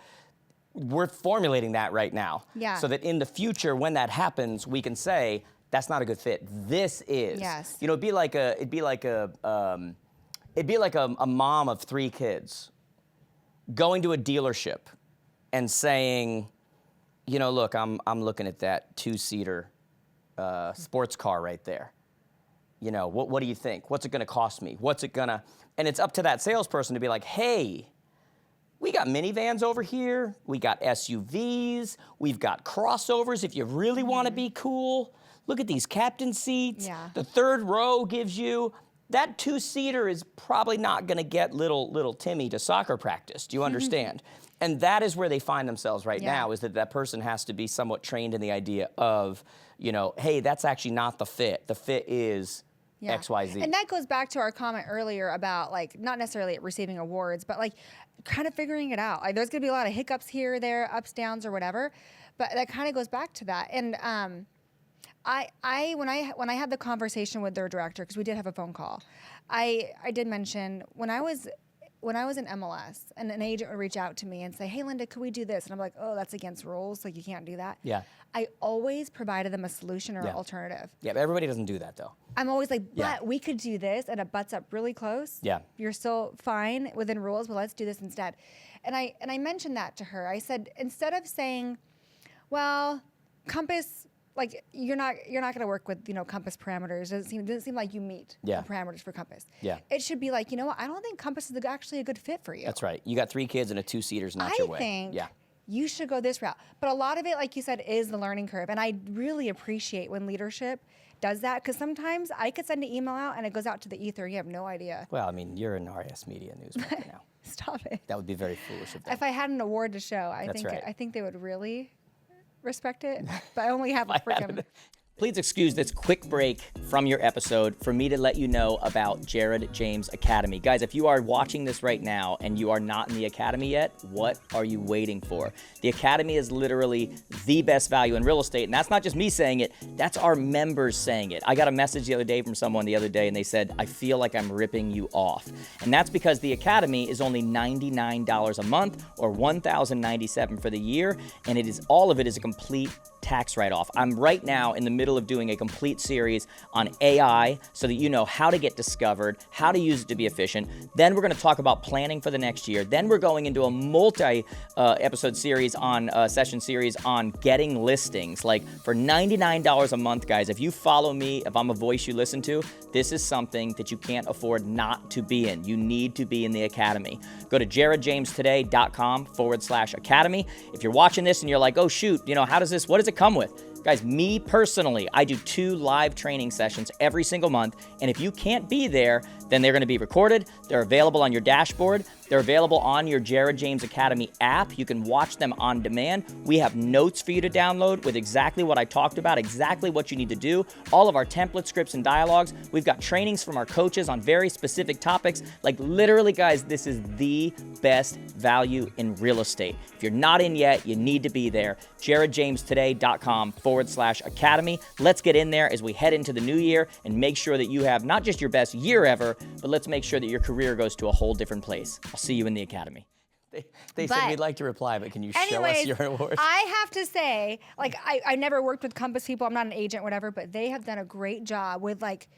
S1: we're formulating that right now.
S3: Yeah.
S1: So that in the future, when that happens, we can say, that's not a good fit. This is.
S3: Yes.
S1: It'd be like a mom of 3 kids going to a dealership and saying, look, I'm looking at that 2-seater sports car right there. What do you think? What's it going to cost me? What's it going to... And it's up to that salesperson to be like, hey, We got minivans over here. We got SUVs. We've got crossovers if you really want to be cool. Look at these captain seats.
S3: Yeah.
S1: The third row gives you, that two-seater is probably not going to get little Timmy to soccer practice. Do you understand? And that is where they find themselves right now, is that person has to be somewhat trained in the idea of, you know, hey, that's actually not the fit. The fit is XYZ.
S3: And that goes back to our comment earlier about, like, not necessarily receiving awards, but like kind of figuring it out. Like, there's gonna be a lot of hiccups here, there, ups, downs, or whatever. But that kind of goes back to that. And when I had the conversation with their director, because we did have a phone call, I did mention when I was in MLS and an agent would reach out to me and say, hey, Linda, could we do this? And I'm like, oh, that's against rules. Like, you can't do that.
S1: Yeah.
S3: I always provided them a solution or an alternative.
S1: Yeah, but everybody doesn't do that, though.
S3: I'm always like, but we could do this, and it butts up really close.
S1: Yeah.
S3: You're still fine within rules, but let's do this instead. And I mentioned that to her. I said, instead of saying, well, Compass, like, you're not going to work with, you know, Compass parameters. It doesn't seem like you meet the parameters for Compass.
S1: Yeah.
S3: It should be like, you know what? I don't think Compass is actually a good fit for you.
S1: That's right. You got 3 kids and a 2-seater's not your way.
S3: I think you should go this route. But a lot of it, like you said, is the learning curve. And I really appreciate when leadership does that, because sometimes I could send an email out and it goes out to the ether. You have no idea.
S1: Well, I mean, you're an RS Media newspaper now.
S3: Stop it.
S1: That would be very foolish of them.
S3: If I had an award to show, I think they would really respect it. But I only have a freaking...
S1: Please excuse this quick break from your episode for me to let you know about Jared James Academy. Guys, if you are watching this right now and you are not in the Academy yet, what are you waiting for? The Academy is literally the best value in real estate, and that's not just me saying it, that's our members saying it. I got a message the other day from someone the other day, and they said, I feel like I'm ripping you off. And that's because the Academy is only $99 a month or $1,097 for the year, and all of it is a complete tax write-off. I'm right now in the middle of doing a complete series on AI so that you know how to get discovered, how to use it to be efficient. Then we're going to talk about planning for the next year. Then we're going into a multi-episode series session series on getting listings. Like, for $99 a month, guys, if you follow me, if I'm a voice you listen to, this is something that you can't afford not to be in. You need to be in the Academy. Go to jaredjamestoday.com/academy. If you're watching this and you're like, oh shoot, you know, what does it come with? Guys, me personally, I do 2 live training sessions every single month, and if you can't be there, then they're going to be recorded. They're available on your dashboard. They're available on your Jared James Academy app. You can watch them on demand. We have notes for you to download with exactly what I talked about, exactly what you need to do, all of our template scripts and dialogues. We've got trainings from our coaches on very specific topics. Like, literally, guys, this is the best value in real estate. If you're not in yet, you need to be there. jaredjamestoday.com/academy. Let's get in there as we head into the new year and make sure that you have not just your best year ever, but let's make sure that your career goes to a whole different place. I'll see you in the Academy. They said we'd like to reply, but can you show us your award?
S3: I have to say, like, I never worked with Compass people. I'm not an agent, whatever, but they have done a great job with, like,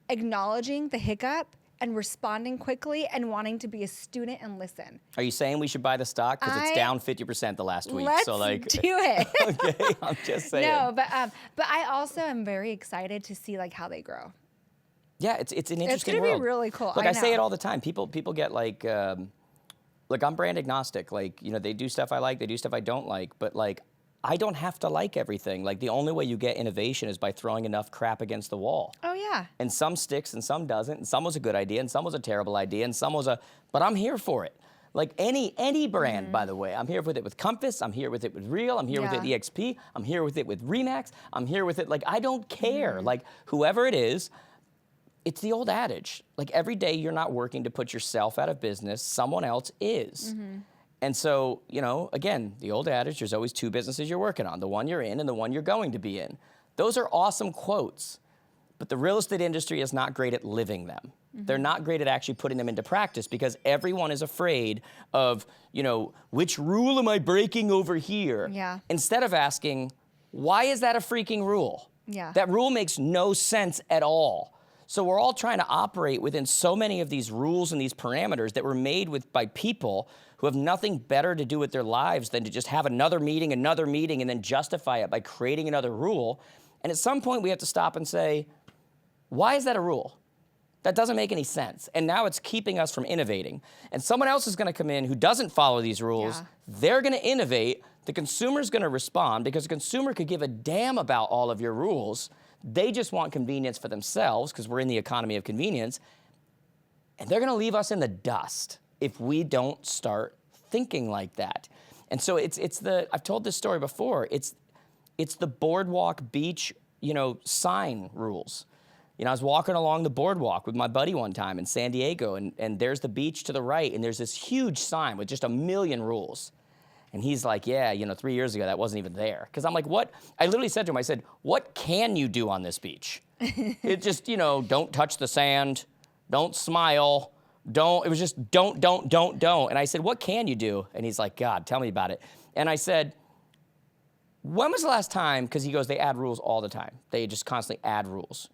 S3: acknowledging the hiccup and responding quickly and wanting to be a student and listen.
S1: Are you saying we should buy the stock? Because it's down 50% the last week.
S3: Let's
S1: so, like,
S3: do it.
S1: Okay, I'm just saying.
S3: No, but I also am very excited to see, like, how they grow.
S1: Yeah, it's an interesting world.
S3: It's going to be really cool.
S1: Look, I say it all the time. People get like, look, I'm brand agnostic. Like, you know, they do stuff I like, they do stuff I don't like. But, like, I don't have to like everything. Like, the only way you get innovation is by throwing enough crap against the wall.
S3: Oh, yeah.
S1: And some sticks and some doesn't. And some was a good idea and some was a terrible idea and some was but I'm here for it. Like any brand, by the way. I'm here with it with Compass. I'm here with it with Real. I'm here with it EXP. I'm here with it with Remax. I'm here with it. Like, I don't care. Like, whoever it is, it's the old adage. Like, every day you're not working to put yourself out of business. Someone else is. And so, you know, again, the old adage, there's always 2 businesses you're working on, the one you're in and the one you're going to be in. Those are awesome quotes, but the real estate industry is not great at living them. They're not great at actually putting them into practice because everyone is afraid of, you know, which rule am I breaking over here?
S3: Yeah.
S1: Instead of asking, why is that a freaking rule?
S3: Yeah.
S1: That rule makes no sense at all. So we're all trying to operate within so many of these rules and these parameters that were made by people who have nothing better to do with their lives than to just have another meeting, and then justify it by creating another rule. And at some point we have to stop and say, why is that a rule? That doesn't make any sense. And now it's keeping us from innovating. And someone else is going to come in who doesn't follow these rules.
S3: Yeah.
S1: They're going to innovate. The consumer's going to respond because the consumer could give a damn about all of your rules. They just want convenience for themselves because we're in the economy of convenience. And they're going to leave us in the dust if we don't start thinking like that. And so I've told this story before. It's the boardwalk beach, sign rules. I was walking along the boardwalk with my buddy one time in San Diego, and there's the beach to the right, and there's this huge sign with just a million rules. And he's like, yeah, 3 years ago, that wasn't even there. Because I'm like, what? I literally said to him, I said, what can you do on this beach? It just, don't touch the sand, don't smile, it was just don't. And I said, what can you do? And he's like, God, tell me about it. And I said, when was the last time, because he goes, they add rules all the time. They just constantly add rules,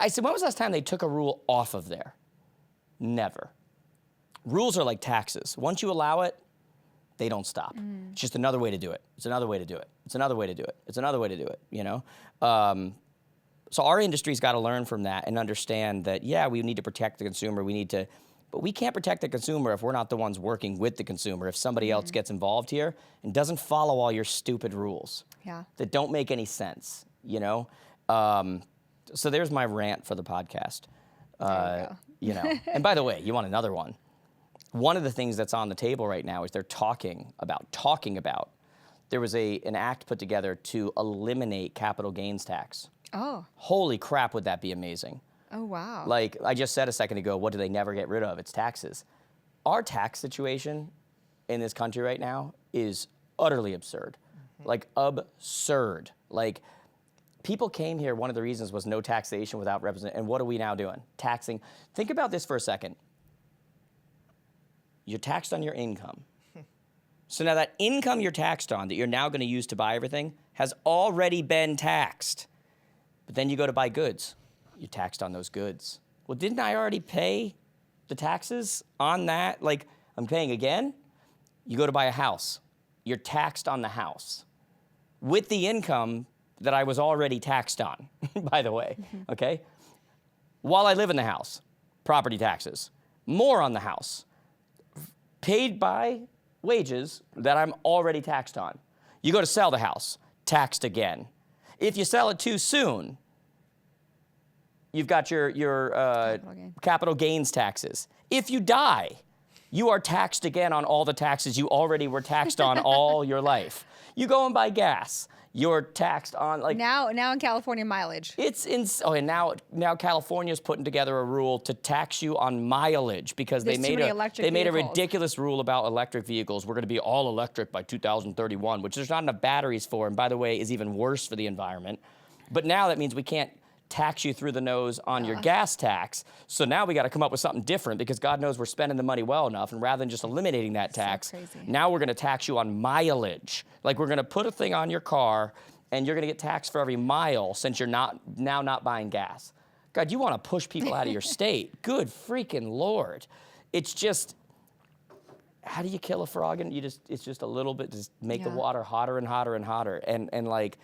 S1: I said, when was the last time they took a rule off of there? Never. Rules are like taxes. Once you allow it, they don't stop. It's just another way to do it. It's another way to do it. It's another way to do it. It's another way to do it, So our industry's got to learn from that and understand that, yeah, we need to protect the consumer. But we can't protect the consumer if we're not the ones working with the consumer. If somebody else gets involved here and doesn't follow all your stupid rules that don't make any sense, So there's my rant for the podcast.
S3: There you go.
S1: And by the way, you want another one? One of the things that's on the table right now is they're talking about. There was an act put together to eliminate capital gains tax.
S3: Oh.
S1: Holy crap, would that be amazing?
S3: Oh, wow.
S1: Like I just said a second ago, what do they never get rid of? It's taxes. Our tax situation in this country right now is utterly absurd. Like absurd. Like people came here, one of the reasons was no taxation without representation. And what are we now doing? Taxing. Think about this for a second. You're taxed on your income. So now that income you're taxed on that you're now going to use to buy everything has already been taxed. But then you go to buy goods. You're taxed on those goods. Well, didn't I already pay the taxes on that? Like, I'm paying again? You go to buy a house. You're taxed on the house with the income that I was already taxed on, by the way, okay? While I live in the house, property taxes, more on the house, paid by wages that I'm already taxed on. You go to sell the house, taxed again. If you sell it too soon, you've got your capital gains taxes. If you die, you are taxed again on all the taxes you already were taxed on all your life. You go and buy gas. You're taxed on
S3: now in California mileage.
S1: It's and now California's putting together a rule to tax you on mileage because they made a ridiculous rule about electric vehicles. We're going to be all electric by 2031, which there's not enough batteries for, and by the way, is even worse for the environment. But now that means we can't tax you through the nose on your gas tax. So now we got to come up with something different because God knows we're spending the money well enough. And rather than just eliminating that tax, now we're going to tax you on mileage. Like we're going to put a thing on your car and you're going to get taxed for every mile since you're not buying gas. God, you want to push people out of your state. Good freaking Lord. It's just, how do you kill a frog? And it's just a little bit, just make the water hotter and hotter and hotter. And like,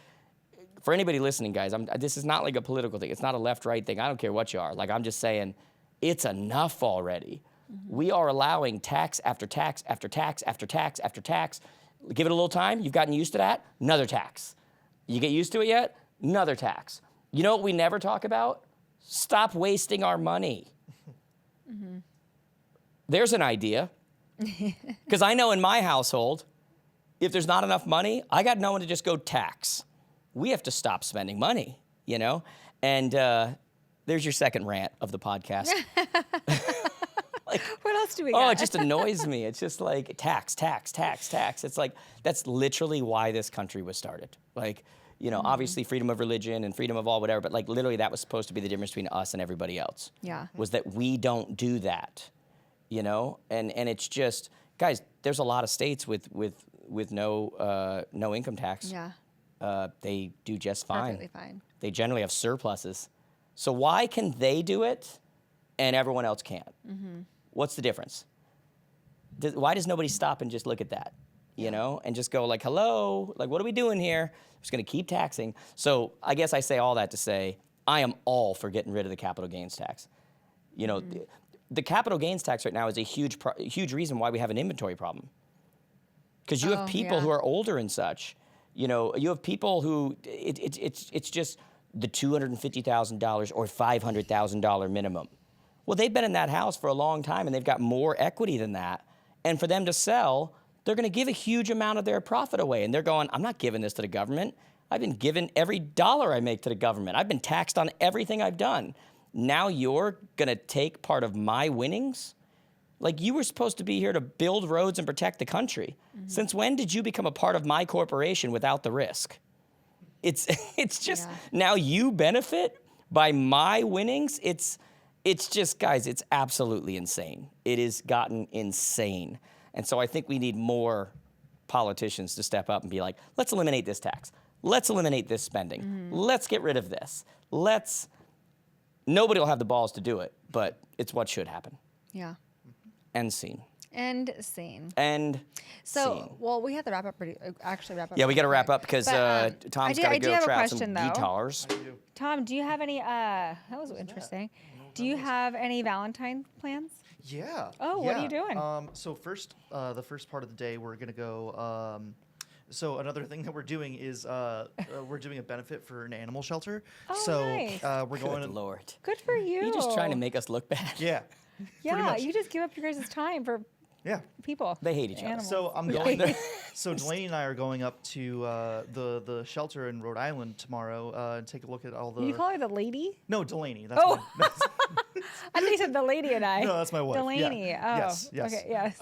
S1: for anybody listening, guys, this is not like a political thing. It's not a left-right thing. I don't care what you are. Like, I'm just saying, it's enough already. We are allowing tax after tax after tax after tax after tax. Give it a little time. You've gotten used to that. Another tax. You get used to it yet? Another tax. You know what we never talk about? Stop wasting our money. There's an idea. Because I know in my household, if there's not enough money, I got no one to just go tax. We have to stop spending money, And there's your second rant of the podcast.
S3: What else do we got?
S1: Oh, it just annoys me. It's just like tax. It's like, that's literally why this country was started. Like, obviously freedom of religion and freedom of all whatever, but like literally that was supposed to be the difference between us and everybody else.
S3: Yeah.
S1: Was that we don't do that, And it's just, guys, there's a lot of states with no income tax.
S3: Yeah.
S1: They do just fine.
S3: Perfectly fine.
S1: They generally have surpluses. So why can they do it and everyone else can't? What's the difference? Why does nobody stop and just look at that, and just go like, hello, like, what are we doing here? I'm just going to keep taxing. So I guess I say all that to say I am all for getting rid of the capital gains tax. You know, the capital gains tax right now is a huge reason why we have an inventory problem. Because you have people who are older and such. You know, you have people who it's just the $250,000 or $500,000 minimum. Well, they've been in that house for a long time and they've got more equity than that. And for them to sell, they're going to give a huge amount of their profit away. And they're going, I'm not giving this to the government. I've been given every dollar I make to the government. I've been taxed on everything I've done. Now you're going to take part of my winnings? Like, you were supposed to be here to build roads and protect the country. Since when did you become a part of my corporation without the risk? It's just, now you benefit by my winnings? It's just, guys, it's absolutely insane. It has gotten insane. And so I think we need more politicians to step up and be like, let's eliminate this tax. Let's eliminate this spending. Let's get rid of this. Nobody will have the balls to do it, but it's what should happen.
S3: Yeah.
S1: End scene.
S3: End scene.
S1: End
S3: So,
S1: scene.
S3: well, we have to wrap up
S1: Yeah, we got to wrap up because
S3: But,
S1: Tom's
S3: I
S1: got to
S3: do
S1: go
S3: have a
S1: trap
S3: question,
S1: some
S3: though.
S1: guitars.
S3: Tom, do you have any, that was interesting. Do you have any Valentine plans?
S2: Yeah.
S3: Oh, what are you doing?
S2: So first, the first part of the day, we're gonna go. So another thing that we're doing is we're doing a benefit for an animal shelter.
S3: Oh,
S2: so
S3: nice.
S2: we're going.
S1: Good Lord.
S3: Good for you.
S1: You're just trying to make us look bad.
S2: Yeah.
S3: Yeah,
S2: much.
S3: you just give up your guys' time for
S2: Yeah.
S3: people.
S1: They hate each other.
S3: Animals.
S2: So I'm going. So Delaney and I are going up to the shelter in Rhode Island tomorrow and take a look at all the.
S3: You call her the lady?
S2: No, Delaney. That's
S3: Oh.
S2: my,
S3: I think you said the lady and I.
S2: no, that's my wife.
S3: Delaney.
S2: Yeah.
S3: Oh.
S2: Yes. Yes.
S3: Okay. Yes.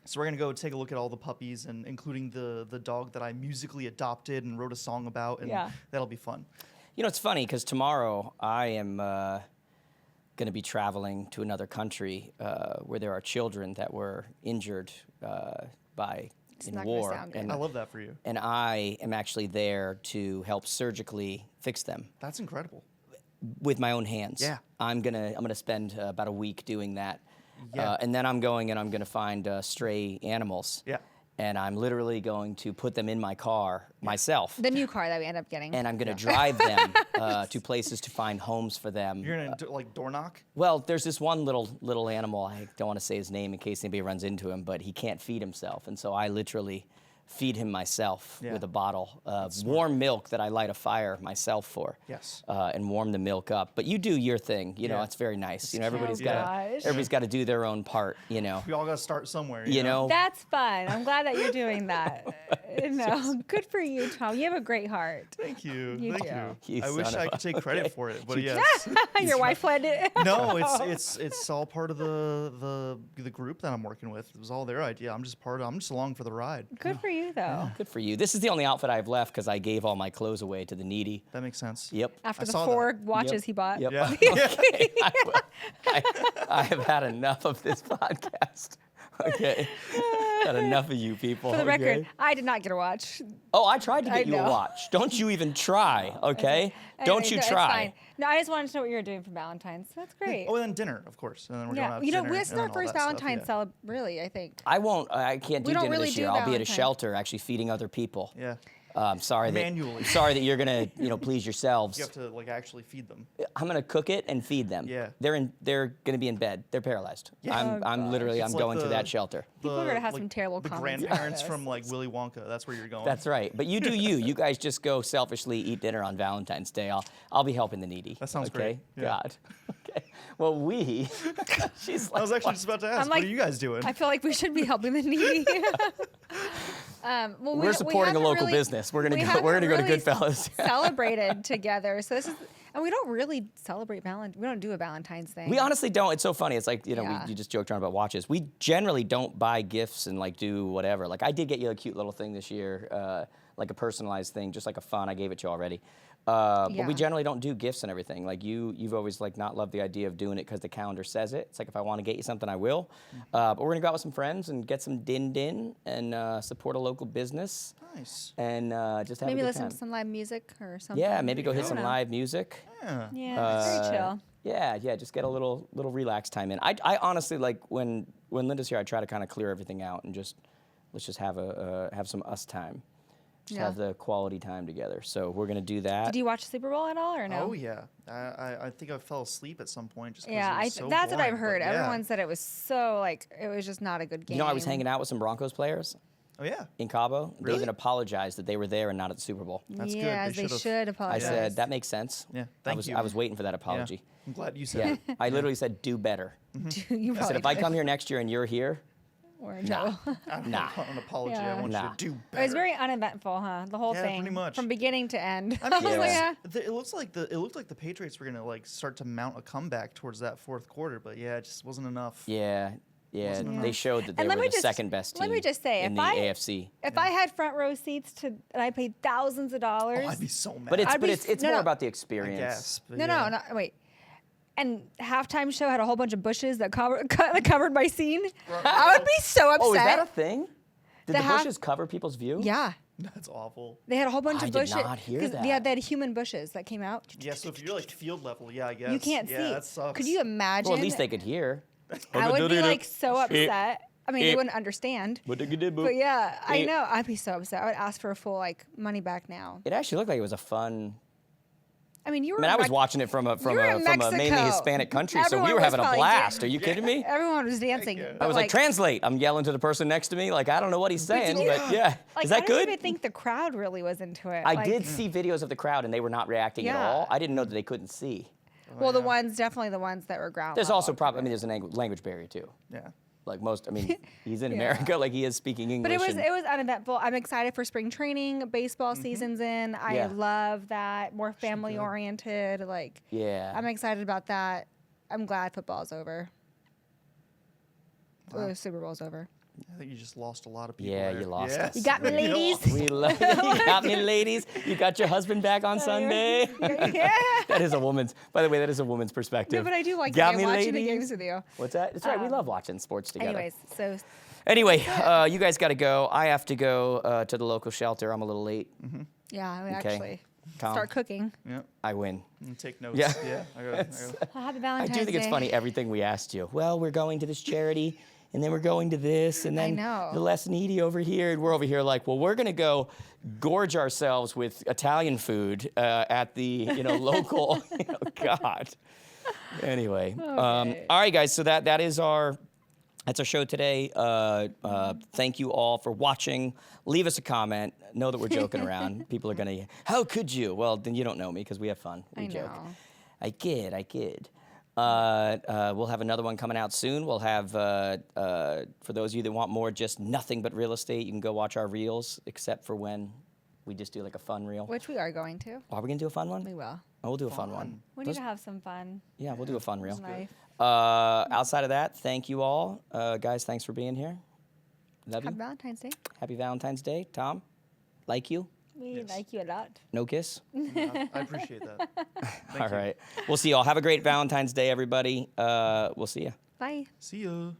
S2: So we're gonna go take a look at all the puppies, and including the dog that I musically adopted and wrote a song about, and that'll be fun.
S1: You know, it's funny because tomorrow I am going to be traveling to another country where there are children that were injured by in
S3: not gonna
S1: war.
S3: sound good.
S1: And
S2: I love that for you.
S1: and I am actually there to help surgically fix them
S2: That's incredible.
S1: with my own hands.
S2: Yeah.
S1: I'm gonna spend about a week doing that.
S2: Yeah.
S1: And then I'm going and I'm gonna find stray animals.
S2: Yeah.
S1: And I'm literally going to put them in my car myself.
S3: the new car that we end up getting.
S1: And I'm gonna drive them to places to find homes for them.
S2: You're gonna do, like door knock.
S1: Well, there's this one little animal. I don't want to say his name in case anybody runs into him, but he can't feed himself, and so I literally feed him myself
S2: Yeah.
S1: with a bottle of warm milk that I light a fire myself for.
S2: Yes.
S1: And warm the milk up. But you do your thing. You know,
S2: Yeah.
S1: it's very nice. You know,
S3: cute.
S1: everybody's got to do their own part. You know.
S2: We all gotta start somewhere.
S1: You know.
S3: That's fun. I'm glad that you're doing that. Good for you, Tom. You have a great heart.
S2: Thank you.
S3: You
S2: Thank
S3: do.
S2: you.
S1: You
S2: I wish
S1: son
S2: I
S1: of
S2: could
S1: a-
S2: take credit
S1: okay.
S2: for it, but yes.
S3: Your wife planned it.
S2: No, it's all part of the group that I'm working with. It was all their idea. I'm just along for the ride.
S3: Good for you, though.
S1: Good for you. This is the only outfit I've left because I gave all my clothes away to the needy.
S2: That makes sense.
S1: Yep.
S3: After
S2: I
S3: the
S2: saw
S3: 4
S2: that.
S3: watches
S1: Yep.
S3: he bought.
S1: Yep.
S2: Yeah.
S1: Okay. I have had enough of this podcast. Okay. Had enough of you people.
S3: For the record,
S1: okay?
S3: I did not get a watch.
S1: Oh, I tried to
S3: I
S1: get you a
S3: know.
S1: watch. Don't you even try, okay? Don't
S3: Anyway,
S1: you
S3: no, it's
S1: try.
S3: fine. No, I just wanted to know what you were doing for Valentine's. That's great.
S2: Oh, and then dinner, of course. And then we're going
S3: Yeah,
S2: out
S3: you
S2: to
S3: know,
S2: dinner.
S3: this is
S2: and
S3: our
S2: then all
S3: first
S2: that stuff,
S3: Valentine's really, I think.
S1: I can't do
S3: We don't
S1: dinner
S3: really
S1: this
S3: do
S1: year. I'll be at a
S3: Valentine's.
S1: shelter actually feeding other people.
S2: Yeah.
S1: Sorry
S2: Manually.
S1: Sorry that you're gonna, please yourselves.
S2: You have to like actually feed them.
S1: I'm gonna cook it and feed them.
S2: Yeah.
S1: They're gonna be in bed. They're paralyzed.
S2: Yeah.
S1: I'm literally
S2: It's
S1: I'm
S2: like
S1: going to
S2: the-
S1: that shelter.
S3: People are gonna have some terrible
S2: the
S3: comments about
S2: grandparents
S3: this.
S2: from like Willy Wonka. That's where you're going.
S1: That's right. But you do you. You guys just go selfishly eat dinner on Valentine's Day. I'll be helping the needy.
S2: That sounds
S1: okay?
S2: great. Yeah.
S1: God. Okay. Well, she's like,
S2: I was actually just about to ask.
S3: I'm like,
S2: what are you guys doing?
S3: I feel like we should be helping the needy. Well,
S1: we're supporting a
S3: haven't
S1: local
S3: really-
S1: business. We're gonna
S3: we
S1: go
S3: haven't
S1: to
S3: really
S1: Goodfellas.
S3: celebrated together, so this is, and we don't really celebrate We don't do a Valentine's thing.
S1: We honestly don't. It's so funny. It's like,
S3: Yeah.
S1: you just joked around about watches. We generally don't buy gifts and like do whatever. Like I did get you a cute little thing this year, like a personalized thing, just like a fun. I gave it to you already. But
S3: Yeah.
S1: we generally don't do gifts and everything. Like you've always like not loved the idea of doing it because the calendar says it. It's like if I want to get you something, I will. But we're gonna go out with some friends and get some din and support a local business
S2: Nice.
S1: and just have
S3: maybe
S1: a good
S3: listen
S1: time.
S3: to some live music or something.
S1: Yeah, maybe go
S3: I
S1: hit
S3: don't
S1: some
S3: know.
S1: live music.
S2: Yeah.
S3: Yeah, very chill.
S1: Yeah, just get a little relax time in. I honestly like when Linda's here, I try to kind of clear everything out and let's just have some us time. just
S3: Yeah.
S1: have the quality time together. So we're gonna do that.
S3: Did you watch Super Bowl at all or no?
S2: Oh yeah, I think I fell asleep at some point just 'cause
S3: Yeah,
S2: it was so
S3: that's what I've
S2: boring,
S3: heard.
S2: but yeah.
S3: Everyone said it was so like it was just not a good game.
S1: You know, I was hanging out with some Broncos players
S2: Oh yeah,
S1: in Cabo. They
S2: Really?
S1: even apologized that they were there and not at the Super Bowl.
S2: That's good.
S3: Yeah,
S2: They
S3: as they
S2: should've-
S3: should
S1: I
S3: apologize.
S1: said that makes sense.
S2: Yeah,
S1: I
S2: thank
S1: was
S2: you.
S1: I was waiting for that
S2: Yeah.
S1: apology.
S2: I'm glad you
S1: Yeah,
S2: said it.
S1: I literally said do better.
S3: You
S1: I said
S3: probably
S1: if I
S3: did.
S1: come here next year and you're here,
S3: Or
S1: Nah.
S3: no.
S2: I don't
S1: Nah.
S2: want an apology.
S3: Yeah.
S2: I want
S1: Nah.
S2: you to do
S3: It
S2: better.
S3: was very uneventful, huh? The whole
S2: Yeah,
S3: thing,
S2: pretty much.
S3: from beginning to end.
S2: I mean,
S1: Yeah.
S3: yeah.
S2: it looked like the Patriots were gonna like start to mount a comeback towards that fourth quarter, but yeah, it just wasn't enough.
S1: yeah,
S2: Wasn't
S1: they
S2: enough.
S1: showed that they
S3: And let
S1: were
S3: me
S1: the
S3: just-
S1: second best team
S3: let me just say,
S1: in
S3: if
S1: the
S3: I-
S1: AFC.
S3: If I had front row seats to, and I paid thousands of dollars.
S2: Oh, I'd be so mad.
S1: But it's
S3: I'd be
S1: it's
S3: no,
S1: more
S3: no.
S1: about the
S2: I
S1: experience.
S2: guess. But
S3: no,
S2: yeah.
S3: no, wait. And halftime show had a whole bunch of bushes that covered my scene. I would be so upset.
S1: Oh, is that a thing? Did
S3: The
S1: the
S3: half-
S1: bushes cover people's view?
S3: Yeah.
S2: That's awful.
S3: They had a whole bunch
S1: I
S3: of
S1: did
S3: bushes.
S1: not hear
S3: 'cause,
S1: that.
S3: Yeah, they had human bushes that came out.
S2: Yeah, so if you're like field level, yeah, I guess.
S3: You can't
S2: yeah,
S3: see.
S2: That sucks.
S3: Could you imagine?
S1: Well, at least they could hear.
S3: I would be like so upset. I mean, they
S1: Eh.
S3: wouldn't understand.
S1: But
S3: But yeah, I
S1: Eh.
S3: know. I'd be so upset. I would ask for a full like money back now.
S1: It actually looked like it was a fun.
S3: I mean, you were.
S1: I mean, I was
S3: Mex-
S1: watching it from a
S3: You were in
S1: mainly
S3: Mexico.
S1: Hispanic country, so we
S3: Everyone
S1: were
S3: was
S1: having a
S3: probably
S1: blast.
S3: dan-
S1: Are you kidding me?
S3: Everyone was dancing.
S2: yeah.
S3: but,
S1: I was like, translate. I'm yelling to the person next to me. Like, I don't know what he's saying,
S3: you-
S1: but yeah.
S3: Like,
S1: Is that
S3: I
S1: good?
S3: don't even think the crowd really was into it.
S1: I
S3: Like,
S1: did see videos of the crowd, and they were not reacting at
S3: Yeah.
S1: all. I didn't know that they couldn't see.
S3: Well, the
S2: yeah.
S3: ones definitely the ones that were ground.
S1: There's
S3: level.
S1: also probably, I mean, there's a language barrier too.
S2: Yeah.
S1: Like most, I mean, he's in
S3: Yeah.
S1: America, like he is speaking English.
S3: But
S1: and-
S3: it was uneventful. I'm excited for spring training. Baseball season's in. I
S1: Yeah.
S3: love that. More family oriented. Like,
S1: yeah.
S3: I'm excited about that. I'm glad football's over.
S2: Wow.
S3: Super Bowl's over.
S2: I think you just lost a lot of people.
S1: Yeah,
S2: there.
S1: you lost
S2: Yes.
S1: us.
S3: You got me, ladies.
S1: We love you. You got me, ladies. You got your husband back on Sunday.
S3: Yeah.
S1: That is a woman's. By the way, that is a woman's perspective.
S3: No, but I do like
S1: got
S3: the
S1: me,
S3: game, watching the
S1: ladies.
S3: games with you.
S1: What's that? That's right. We love watching sports together.
S3: Anyways, so
S1: Anyway, you guys got to go. I have to go to the local shelter. I'm a little late.
S3: yeah, I would
S1: Okay.
S3: actually
S1: Tom,
S3: start cooking.
S2: Yeah.
S1: I win.
S2: And take notes.
S1: Yeah.
S2: Yeah. I gotta-
S3: Happy
S1: I
S3: Valentine's
S1: do think it's
S3: Day.
S1: funny everything we asked you. Well, we're going to this charity, and then we're going to this, and then
S3: know.
S1: the less needy over here, and we're over here like, well, we're gonna go gorge ourselves with Italian food at the local. God. Anyway,
S3: Okay.
S1: all right, guys. So that's our show today. Thank you all for watching. Leave us a comment. Know that we're joking around. People are gonna. How could you? Well, then you don't know me because we have fun. We
S3: I
S1: joke.
S3: know.
S1: I kid. We'll have another one coming out soon. We'll have, for those of you that want more, just nothing but real estate, you can go watch our reels, except for when we just do like a fun reel.
S3: Which we are going to.
S1: Are we going to do a fun one?
S3: We will.
S1: Oh, we'll do a fun one.
S3: We
S1: Those-
S3: need to have some fun
S1: yeah, we'll do a fun reel.
S3: in life.
S1: Outside of that, thank you all. Guys, thanks for being here. Love
S3: Happy
S1: you.
S3: Valentine's Day.
S1: Happy Valentine's Day. Tom, like you.
S3: We
S2: Yes.
S3: like you a lot.
S1: No kiss.
S2: Yeah, I appreciate that.
S1: All right. We'll see y'all. Have a great Valentine's Day, everybody. We'll see you.
S3: Bye.
S2: See ya.